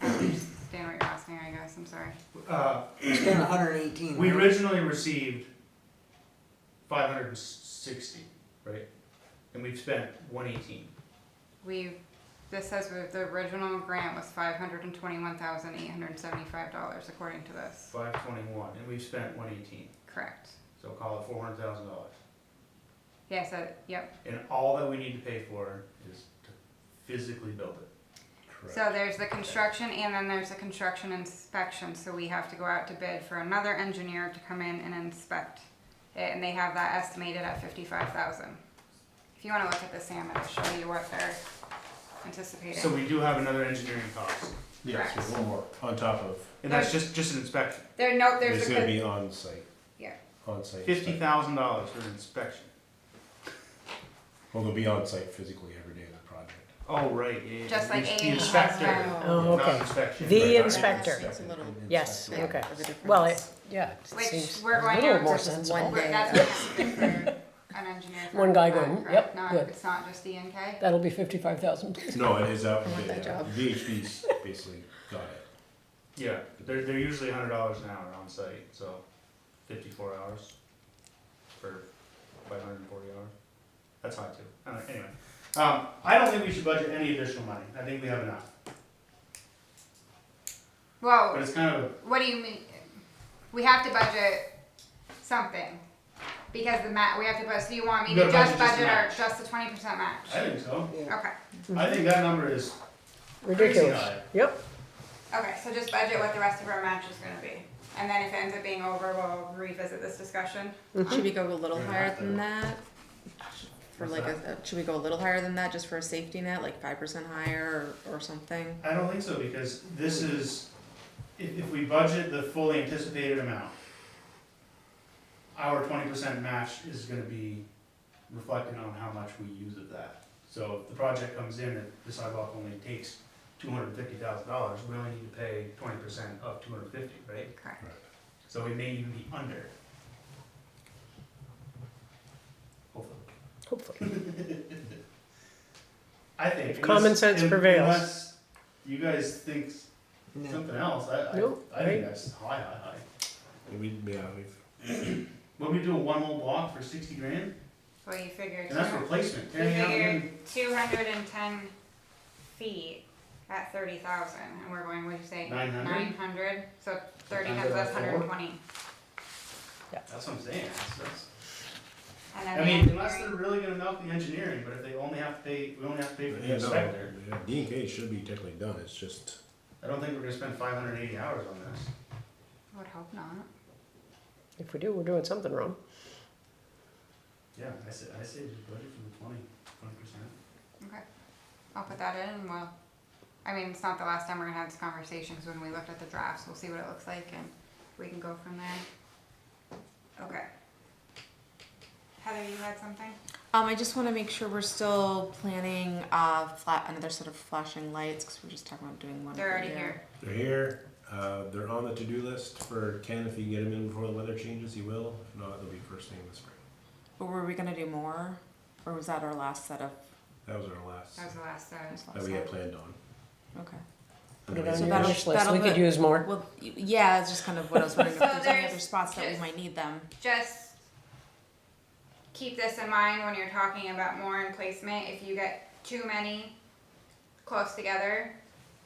I don't understand what you're asking, I guess, I'm sorry. We spent 118. We right? originally received 560, right? And we've spent 118. This says the original grant was $521,875 according to this, 521, and we've spent 118. correct? So call it $400,000. Yeah, so, yep. And all that we need to pay for is to physically build it. Correct. So there's the construction and then there's the construction inspection, so we have to go out to bid for another engineer to come in and inspect it, and they have that estimated at 55,000. If you wanna look at this, Sam, it'll show you what they're anticipating. So we do have another engineering cost, Yes, Correct. one more on top of. and that's just an inspection. There's It's a, gonna be on site. Yeah. On site. $50,000 for an inspection. Well, they'll be on site physically every day of the project. Oh, right, yeah. Just like The A&E has inspector, been. Oh, not okay. inspection. The Right. inspector. It's a little Yes, Yeah. okay. of a difference. Well, it Which seems we're a going little to- more Versus sensible. one day. That's what it's for an engineer. for One guy that, going, correct? yep, Not- good. It's not just D&K? That'll be 55,000. No, it is out for I want bid, that yeah. job. VHB's basically got it. Yeah, they're usually $100 an hour on site, so 54 hours for 540 hours. That's high too. Anyway, I don't think we should budget any additional money. I think we have enough. But Well, it's kind of, what do you mean? We have to budget something. Because we have to budget, so you want me You to gotta just budget just budget our, match. just the 20% match? I think so. Yeah. Okay, I think that number is crazy Ridiculous. high. Yep. okay, so just budget what the rest of our match is gonna be. And then if it ends up being over, we'll revisit this discussion. Should we go a little You're gonna higher have to- than that? For What's like should we go a little higher than that just for a safety net, like 5% higher or something? I don't think so, because this is, if we budget the fully anticipated amount, our 20% match is gonna be reflected on how much we use of that. So if the project comes in and the sidewalk only takes $250,000, we only need to pay 20% of 250, right? Correct. So we may even be under. Hopefully. Hopefully. I think. If common sense prevails. Unless you guys think No. something else, Nope, I think that's high. We've What we do, one whole block for 60 grand? Well, you figure, And that's replacement, you tearing out figure and 210 feet at 30,000, and we're going, what'd you say? 900? 900, so 30 Times times that that's by 120. that's what I'm saying. And then I the mean, unless engineering- they're really gonna milk the engineering, but if they only have to pay, we only have to pay for the Yeah, inspector. no, D&K should be technically done, it's just, I don't think we're gonna spend 580 hours on this. I would hope not. If we do, we're doing something wrong. Yeah, I say just budget for the 20%. Okay, I'll put that in, and we'll, I mean, it's not the last time we're gonna have this conversation, because when we looked at the drafts, we'll see what it looks like, and we can go from there. Okay. Heather, you had something? I just want to make sure we're still planning another set of flashing lights because we're just talking about doing one. They're every already year. here. they're here, they're on the to-do list for Ken, if you can get him in before the weather changes, he will, if not, it'll be first thing in the spring. But were we gonna do more, or was that our last set of? That was our last, That was the last that we had planned on. Okay. Put it And on So your that'll- wish list. that'll We could be- use more. Well, yeah, it's just kind of what I was wondering if So there's any there's other spots that we just- might need them. Just keep this in mind when you're talking about more in placement. If you get too many close together,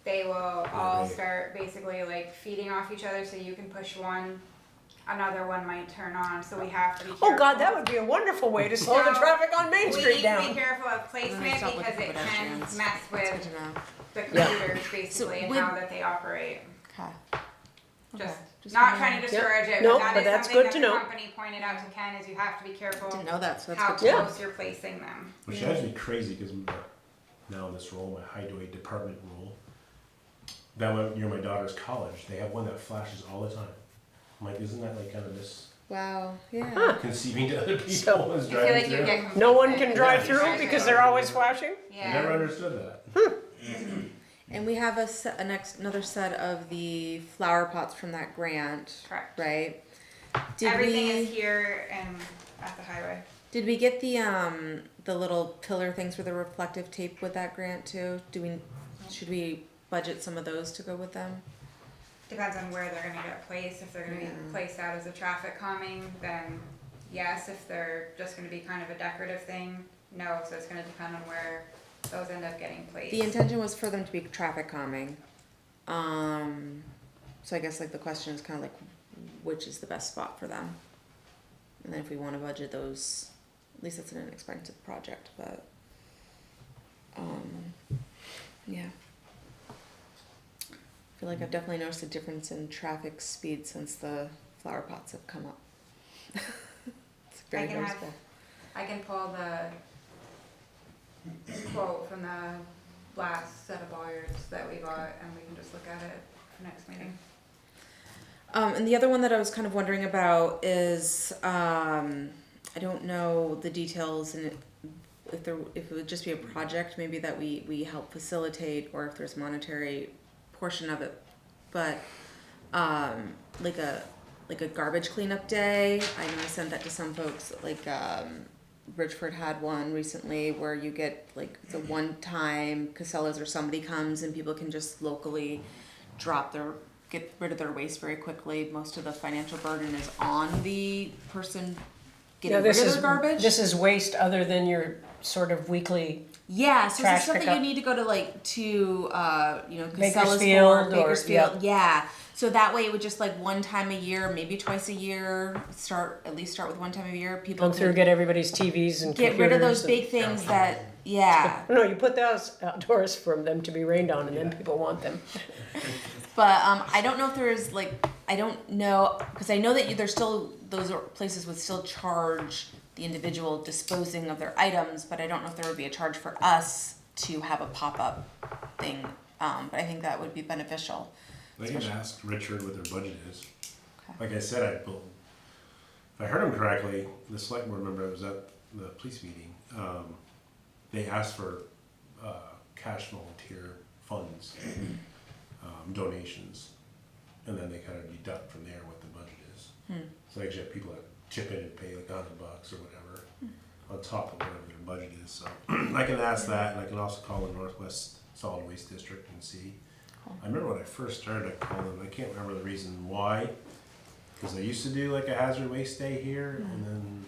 they will all Right. start basically like feeding off each other, so you can push one, another one might turn on, so we have to be careful. Oh God, that would be a wonderful way to slow the No, traffic on Main We Street need to down. be careful of I'm gonna placement stop because looking it for can pedestrians. mess That's good with to know. the Yeah. computers basically and with- how that they operate. Okay. Just not kinda- trying to discourage it, No, but that but is that's something good that to the know. company pointed out to Ken, is you have to be careful Didn't know that, so that's how good to know. close you're placing them. Which drives me crazy, because now in this role, my highway department role, that one near my daughter's college, they have one that flashes all the time. I'm like, isn't that like kind of Wow. Yeah. misconceiving to other people So- as I feel driving like you through? get No one can complacent. drive Yeah. through because they're always flashing? I never Yeah, understood that. And we have another set of the flower pots from that grant, correct. right? Did Everything we, is here and at the highway. Did we get the little pillar things with the reflective tape with that grant too? Should we budget some of those to go with them? Depends on where they're gonna get placed. If they're gonna Yeah. be placed out as a traffic calming, then yes. If they're just gonna be kind of a decorative thing, no. So it's gonna depend on where those end up getting placed. The intention was for them to be traffic calming. So I guess like the question is kind of like, which is the best spot for them? And then if we want to budget those, at least it's an inexpensive project, but, yeah. I feel like I've definitely noticed a difference in traffic speed since the flower pots have come up. It's very I can have- noticeable. I can pull the quote from the last set of buyers that we bought, and we can just look at it for next meeting. And the other one that I was kind of wondering about is, I don't know the details and if it would just be a project maybe that we help facilitate, or if there's monetary portion of it, but like a garbage cleanup day. I know I sent that to some folks. Like Bridgeford had one recently where you get like it's a one-time Casellas or somebody comes and people can just locally get rid of their waste very quickly. Most of the financial burden is on the person getting Now, rid of their garbage. this is waste other than your sort of weekly, Yeah, so trash it's stuff that pickup. you need to go to Casella's Bakersfield for, or- Bakersfield. Yeah. So that way it would just like one time a year, maybe twice a year, start with one time a year. People go through, could get everybody's TVs and get rid of those computers big things that, yeah. No, you put those outdoors for them to be rained on and then people want them. But I don't know if there's like, I don't know, because I know that there's still, those are places would still charge the individual disposing of their items, but I don't know if there would be a charge for us to have a pop-up thing, but I think that would be beneficial. I can ask Richard what their budget is. Okay. Like I said, if I heard him correctly, the select board member that was at the police meeting, they asked for cash volunteer funds, donations, and then they kind of deduct from there what the budget is. So they actually have people that chip in and pay like $100 or whatever on top of whatever their budget is. So I can ask that, and I can also call the Northwest Solid Waste District and see. Cool. I remember when I first started, I called them. I can't remember the reason why, because they used to do like a hazard waste day here, and then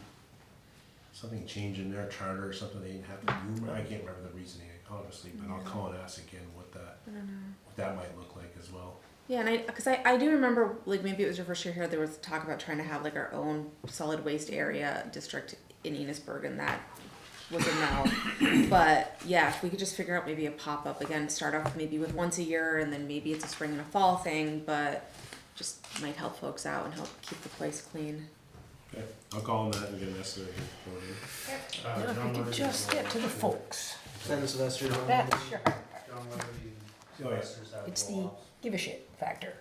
something changed in their charter or something they didn't have to do. I can't remember the reasoning, obviously, but I'll call and ask again what that might look like as well. Yeah, and because I do remember, like, maybe it was your first year here, there was talk about trying to have like our own solid waste area district in Enosburg, and that was a no. But yeah, if we could just figure out maybe a pop-up, again, start off maybe with once a year, and then maybe it's a spring and a fall thing, but just might help folks out and help keep the place clean. Okay, I'll call them that and get an estimate for you. Now, if we could just get to the folks. Send us Sylvester. That's sure. John Weatherby and Oh, yeah. Sylvester's have It's the blow-offs. give a shit factor.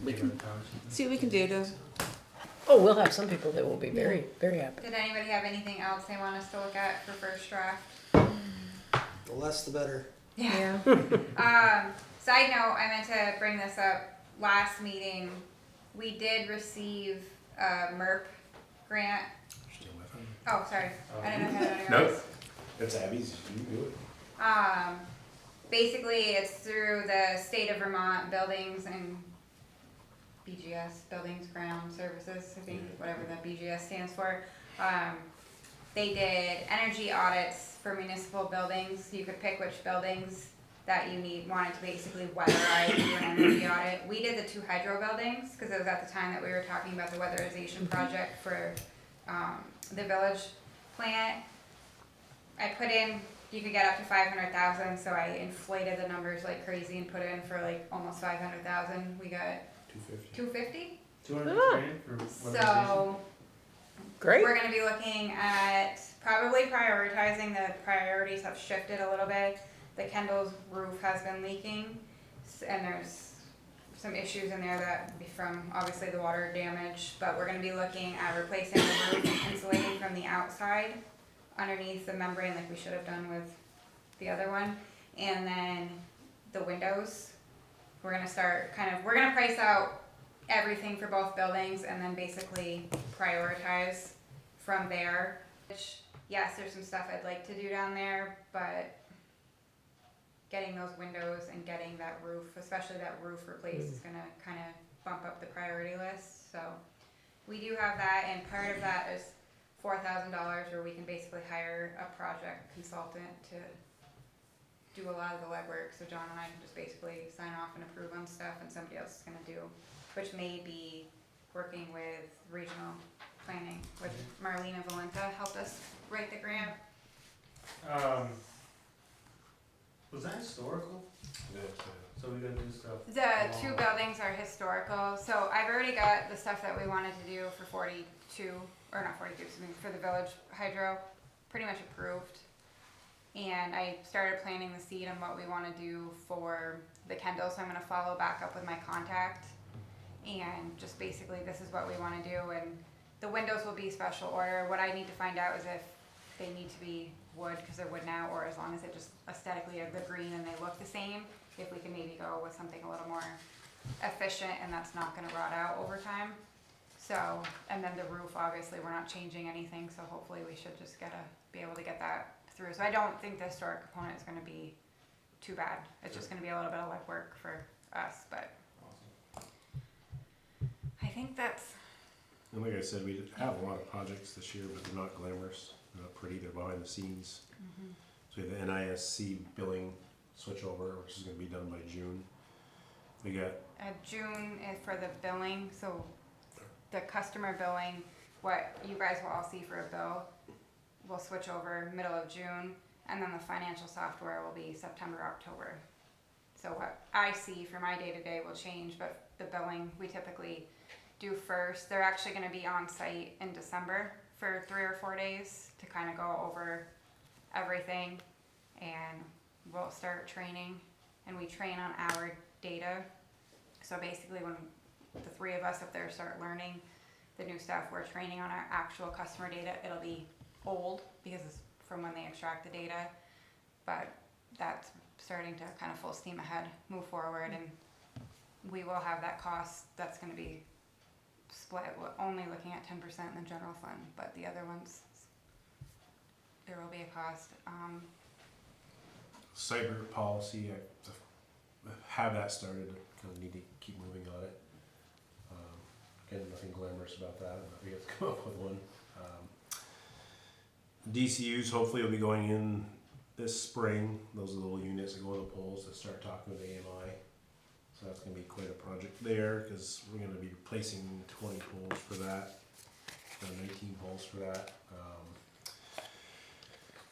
We can see what we can do to. Oh, we'll have some people that will be very, very happy. Did anybody have anything else they want us to look at for first draft? The less the better. Yeah. Side note, I meant to bring this up last meeting. We did receive a MERP grant. Steal my phone. Oh, sorry. I didn't know if anyone Nope. else. It's Abby's. You do it. Basically, it's through the state of Vermont Buildings and BGS, Buildings Ground Services, I think, whatever that BGS stands for. They did energy audits for municipal buildings. You could pick which buildings that you wanted to basically weatherize, do an energy audit. We did the 2 hydro buildings, because it was at the time that we were talking about the weatherization project for the village plant. I put in, you could get up to 500,000, so I inflated the numbers like crazy and put in for like almost 500,000. We got 250. 200 Ah. grand for weatherization? So Great. we're gonna be looking at probably prioritizing. The priorities have shifted a little bit. The Kendall's roof has been leaking, and there's some issues in there that be from obviously the water damage, but we're gonna be looking at replacing the roof and insulating from the outside underneath the membrane like we should have done with the other one. And then the windows, we're gonna start we're gonna price out everything for both buildings and then basically prioritize from there. Which, yes, there's some stuff I'd like to do down there, but getting those windows and getting that roof, especially that roof replaced, is gonna kind of bump up the priority list. So we do have that, and part of that is $4,000 where we can basically hire a project consultant to do a lot of the legwork. So John and I can just basically sign off and approve on stuff, and somebody else is gonna do, which may be working with regional planning, which Marlena Valenta helped us write the grant. Was that historical? So we gotta do stuff. The 2 buildings are historical, so I've already got the stuff that we wanted to do for 42, or not 42, excuse me, for the village hydro, pretty much approved. And I started planting the seed on what we wanna do for the Kendall, so I'm gonna follow back up with my contact. And just basically, this is what we wanna do, and the windows will be special order. What I need to find out is if they need to be wood, because they're wood now, or as long as it just aesthetically are the green and they look the same, if we can maybe go with something a little more efficient and that's not gonna rot out over time. So, and then the roof, obviously, we're not changing anything, so hopefully we should just be able to get that through. So I don't think the historic component is gonna be too bad. It's just gonna be a little bit of legwork for us, but I think that's, And like I said, we have a lot of projects this year, but they're not glamorous. They're not pretty. They're behind the scenes. So we have the NISC billing switchover, which is going to be done by June. We got June is for the billing, so the customer billing, what you guys will all see for a bill, will switch over middle of June, and then the financial software will be September, October. So what I see for my day-to-day will change, but the billing we typically do first. They're actually gonna be on site in December for 3 or 4 days to kind of go over everything, and we'll start training, and we train on our data. So basically when the 3 of us up there start learning the new stuff, we're training on our actual customer data. It'll be old because it's from when they extract the data, but that's starting to kind of full steam ahead, move forward, and we will have that cost that's going to be split, only looking at 10% in the general fund, but the other ones, there will be a cost. Cyber policy, I have that started, kind of need to keep moving on it. Again, nothing glamorous about that, we have to come up with one. DCUs hopefully will be going in this spring. Those are the little units that go on the poles that start talking with AMI. So that's going to be quite a project there, because we're going to be replacing 20 poles for that, 19 poles for that.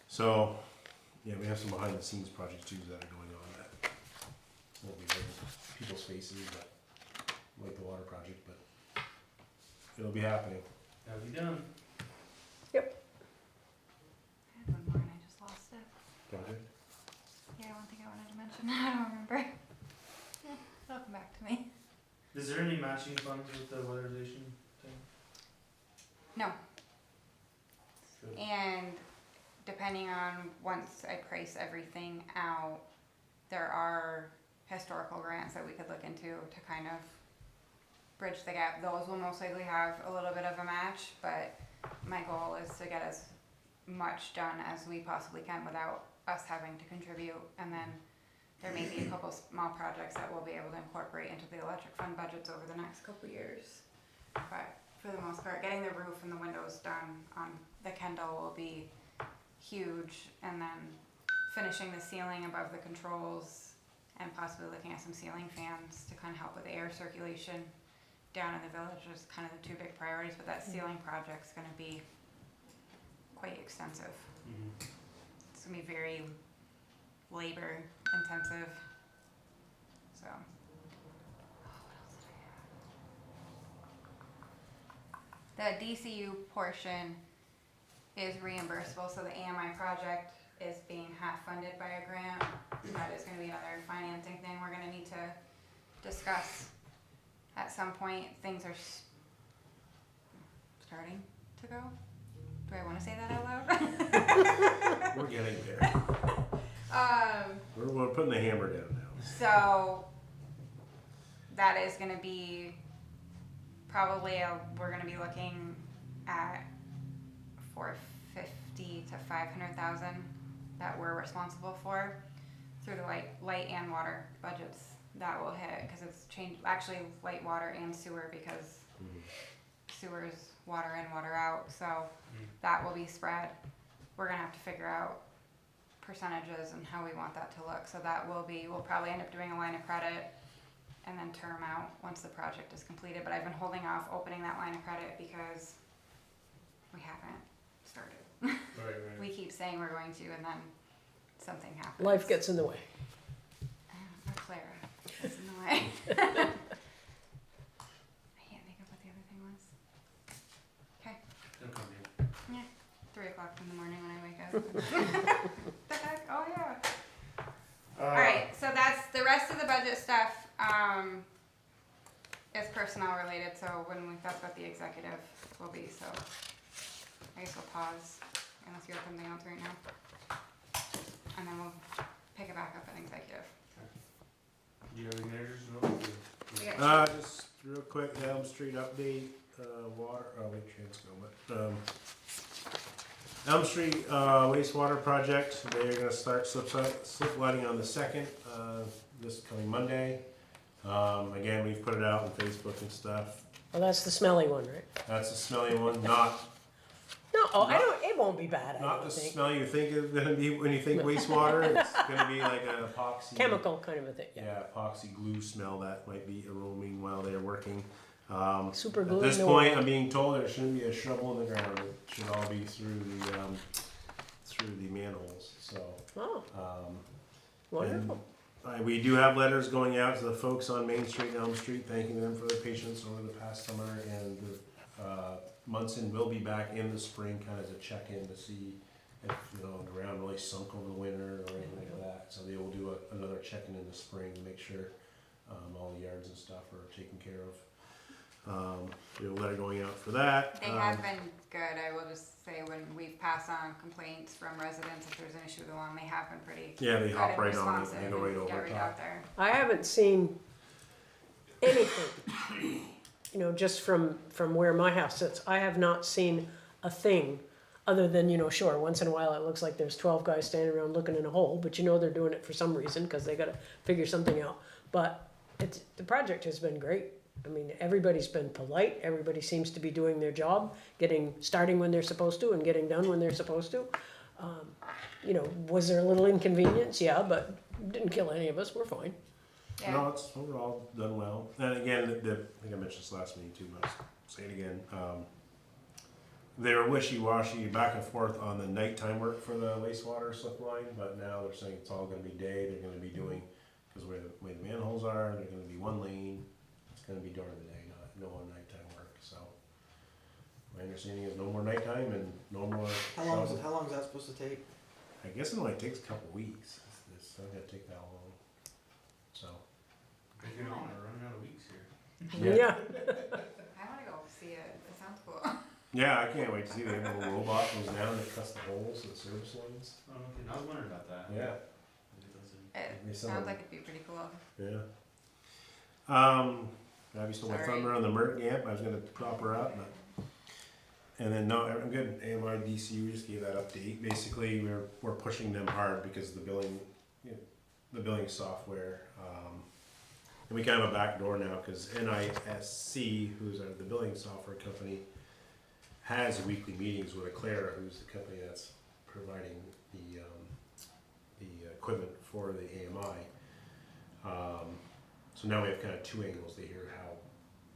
So yeah, we have some behind the scenes projects too that are going on that won't be in people's faces, but like the water project, but it'll be happening. That'll be done. Yep. I had one more and I just lost it. Project? Yeah, one thing I wanted to mention. I don't remember. Yeah, it'll come back to me. Is there any matching funds with the weatherization thing? No. Good. And depending on once I price everything out, there are historical grants that we could look into to kind of bridge the gap. Those will most likely have a little bit of a match, but my goal is to get as much done as we possibly can without us having to contribute. And then there may be a couple small projects that we'll be able to incorporate into the electric fund budgets over the next couple years. But for the most part, getting the roof and the windows done on the Kendall will be huge, and then finishing the ceiling above the controls and possibly looking at some ceiling fans to kind of help with the air circulation down in the village is kind of the 2 big priorities, but that ceiling project's going to be quite extensive. Mm-hmm. It's going to be very labor intensive. So, what else did I have? The DCU portion is reimbursable, so the AMI project is being half funded by a grant. That is going to be another financing thing we're going to need to discuss at some point. Things are starting to go. Do I want to say that out loud? We're getting there. We're putting the hammer down now. So that is going to be probably we're going to be looking at 450 to 500,000 that we're responsible for through the light and water budgets that will hit, because it's changed, actually light, water, and sewer, because sewer is water in, water out, so that will be spread. We're gonna have to figure out percentages and how we want that to look, so that will be, we'll probably end up doing a line of credit and then term out once the project is completed, but I've been holding off opening that line of credit because we haven't started. Right. We keep saying we're going to, and then something happens. Life gets in the way. Or Clara gets in the way. I can't think of what the other thing was. Okay. They'll come here. Yeah. 3 o'clock in the morning when I wake up. The heck? Oh yeah. Alright, so that's the rest of the budget stuff is personnel related, so that's what the executive will be, so I guess we'll pause unless you have something else right now. And then we'll pick it back up in executive. Do you have any measures? No? We got Just real quick, Elm Street update, water, Shane's going, but, Elm Street, wastewater project, they're gonna start slip lighting on the 2nd, this coming Monday. Again, we've put it out on Facebook and stuff. Well, that's the smelly one, right? That's the smelly one, not It won't be bad, I the don't think. smell you think is gonna be when you think wastewater. It's gonna be like an epoxy. Chemical kind of a thing, yeah. Yeah, epoxy glue smell that might be aroming while they're working. Super glue At this in the point, water. I'm being told there shouldn't be a shovel in the ground. It should all be through the manholes. So, Oh, and wonderful. We do have letters going out to the folks on Main Street and Elm Street, thanking them for their patience over the past summer, and Munson will be back in the spring, kind of to check in to see if, the ground really sunk over the winter or anything like that. So they will do another check-in in the spring to make sure all the yards and stuff are taken care of. We have a letter going out for that. They have been good. I will just say when we've passed on complaints from residents, if there's an issue with the lawn, they have been pretty Yeah, they good hop and right on it. responsive They go right and over get right top. out there. I haven't seen anything, just from where my house sits. I have not seen a thing other than, sure, once in a while it looks like there's 12 guys standing around looking in a hole, but they're doing it for some reason because they got to figure something out. But the project has been great. I mean, everybody's been polite. Everybody seems to be doing their job, starting when they're supposed to and getting done when they're supposed to. Was there a little inconvenience? Yeah, but didn't kill any of us. We're fine. Yeah. No, it's overall done well. And again, I think I mentioned this last meeting too, but I'll say it again. They were wishy-washy back and forth on the nighttime work for the wastewater slip line, but now they're saying it's all gonna be day. They're gonna be doing, because where the manholes are, they're gonna be one lane. It's gonna be during the day, no nighttime work, so. My understanding is no more nighttime and no more. How long is that supposed to take? I guess it only takes a couple weeks. It's not gonna take that long, so. We're running out of weeks here. Yeah. I wanna go see it. It sounds cool. Yeah, I can't wait to see the little robot goes down and cuts the holes of the service lines. Oh, okay. I was wondering about that. Yeah. It sounds like it'd be pretty cool. Yeah. Abby stole my Sorry. thunder on the Mert Gamp. I was gonna prop her up, but. And then, no, I'm good. AMI DCU just gave that update. Basically, we're pushing them hard because the billing software, and we kind of have a back door now because NISC, who's the billing software company, has weekly meetings with Aclara, who's the company that's providing the equipment for the AMI. So now we have kind of two angles to hear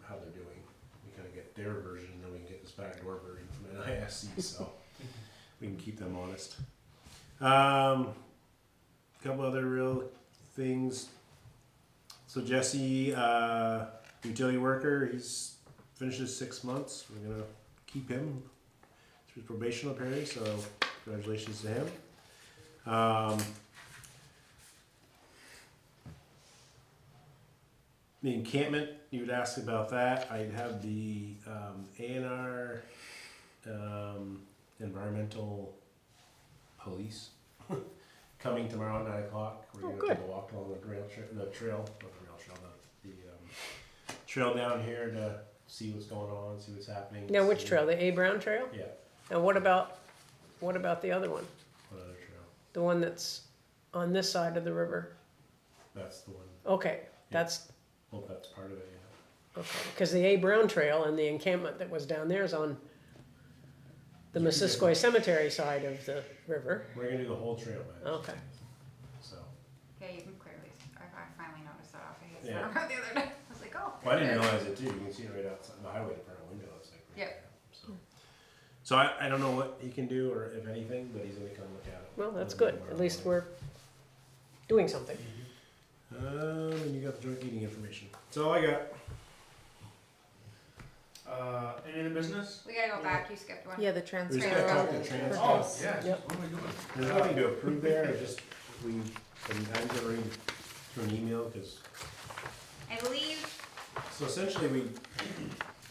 how they're doing. We kind of get their version, and then we can get this backdoor version from NISC, so we can keep them honest. Couple other real things. So Jesse, utility worker, he's finished his 6 months. We're gonna keep him through probation period, so congratulations to him. The encampment, you would ask about that. I'd have the A&R environmental police coming tomorrow at 9 o'clock. We're gonna good. take a walk along the trail down here to see what's going on, see what's happening. Now, which see- trail? The A Brown Trail? Yeah, And what about the other one? what other trail? The one that's on this side of the river? That's the one. Okay, that's, Well, that's part of it, yeah. okay, because the A Brown Trail and the encampment that was down there is on the Missisquoi Cemetery side of the river. We're gonna do the whole trail, man. Okay. So, Yeah, you can clearly, I finally noticed that off of his Yeah. the other day. I was like, oh. well, I didn't realize it too. You can see it right outside the highway department window. It's like. right Yep. there. So I don't know what he can do or if anything, but he's gonna come look at it. Well, that's good. At least we're doing something. And you got the joint meeting information. That's all I got. Any other business? We gotta go back, you skipped one. Yeah, the We transfer. just gotta talk to the transfer. Oh, yes. Yep. What am I doing? There's nothing to approve there. It's just I'm gonna read through an email because. I believe, So essentially, we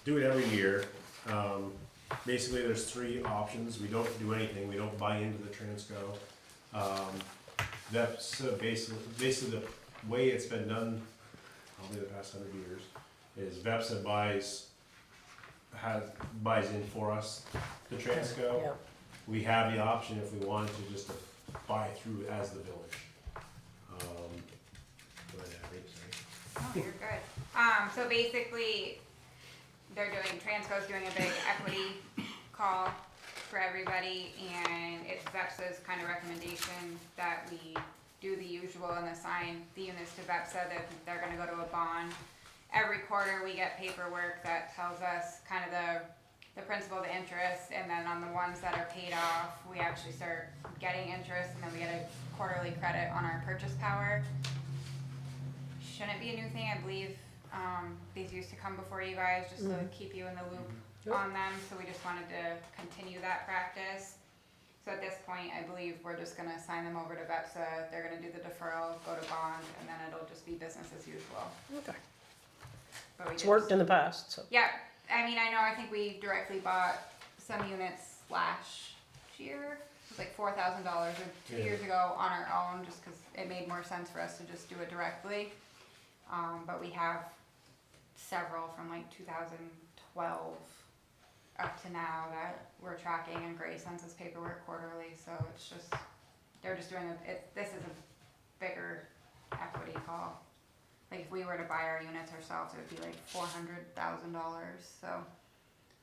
do it every year. Basically, there's 3 options. We don't do anything. We don't buy into the Transco. That's basically the way it's been done, probably the past 100 years, is VEPSA buys in for us the Transco. Yeah. We have the option if we wanted to just to buy through as the village. Go ahead, Abby, sorry. oh, you're good. So basically, Transco's doing a big equity call for everybody, and it's VEPSA's kind of recommendation that we do the usual and assign the units to VEPSA, that they're gonna go to a bond. Every quarter, we get paperwork that tells us kind of the principal, the interest, and then on the ones that are paid off, we actually start getting interest, and then we get a quarterly credit on our purchase power. shouldn't be a new thing. I believe these used to come before you guys just to keep you in the loop Yep. on them. So we just wanted to continue that practice. So at this point, I believe we're just gonna sign them over to VEPSA. They're gonna do the deferral, go to bond, and then it'll just be business as usual. Okay. But we It's did worked just- in the past, so. Yeah, I mean, I know, I think we directly bought some units last year. It was like $4,000 or 2 Yeah. years ago on our own, just because it made more sense for us to just do it directly. But we have several from like 2012 up to now that we're tracking, and Gray sends us paperwork quarterly, so it's just, they're just doing this is a bigger equity call. Like if we were to buy our units ourselves, it would be like $400,000, so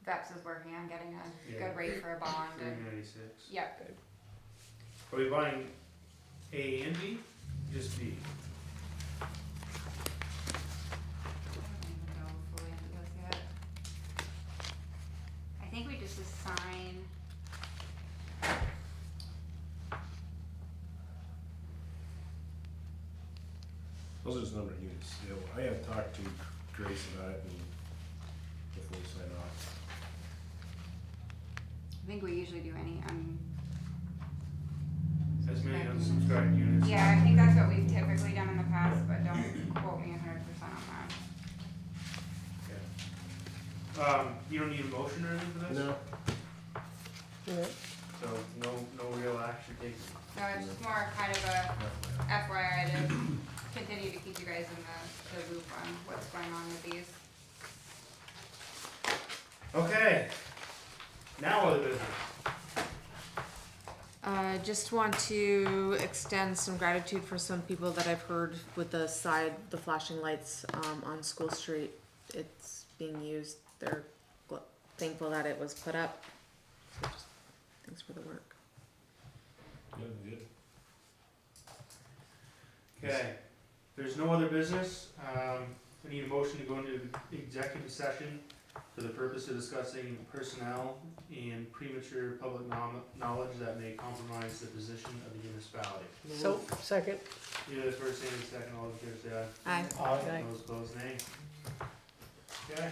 VEPS is working on getting a Yeah. good rate for a bond and, 396. yep. Are we buying A and B? Just B. I don't even know fully into this yet. I think we just assign. Those are just number of units. You know, I have talked to Grace about it and before we sign off. I think we usually do any, As many unsubscribed units. yeah, I think that's what we've typically done in the past, but don't quote me 100% on that. Okay. You don't need a motion or anything for this? No. Yeah. So no real action taken. No, it's just more kind of a FYI to continue to keep you guys in the loop on what's going on with these. Okay. Now other business. Just want to extend some gratitude for some people that I've heard with the flashing lights on School Street. It's being used. They're thankful that it was put up. So just thanks for the work. Yeah, good. Okay. There's no other business. I need a motion to go into executive session for the purpose of discussing personnel and premature public knowledge that may compromise the position of the municipality. So, second. Either the first and the second, all in favor say aye. Aye. Aye. Aye. Those opposed, nay. Okay.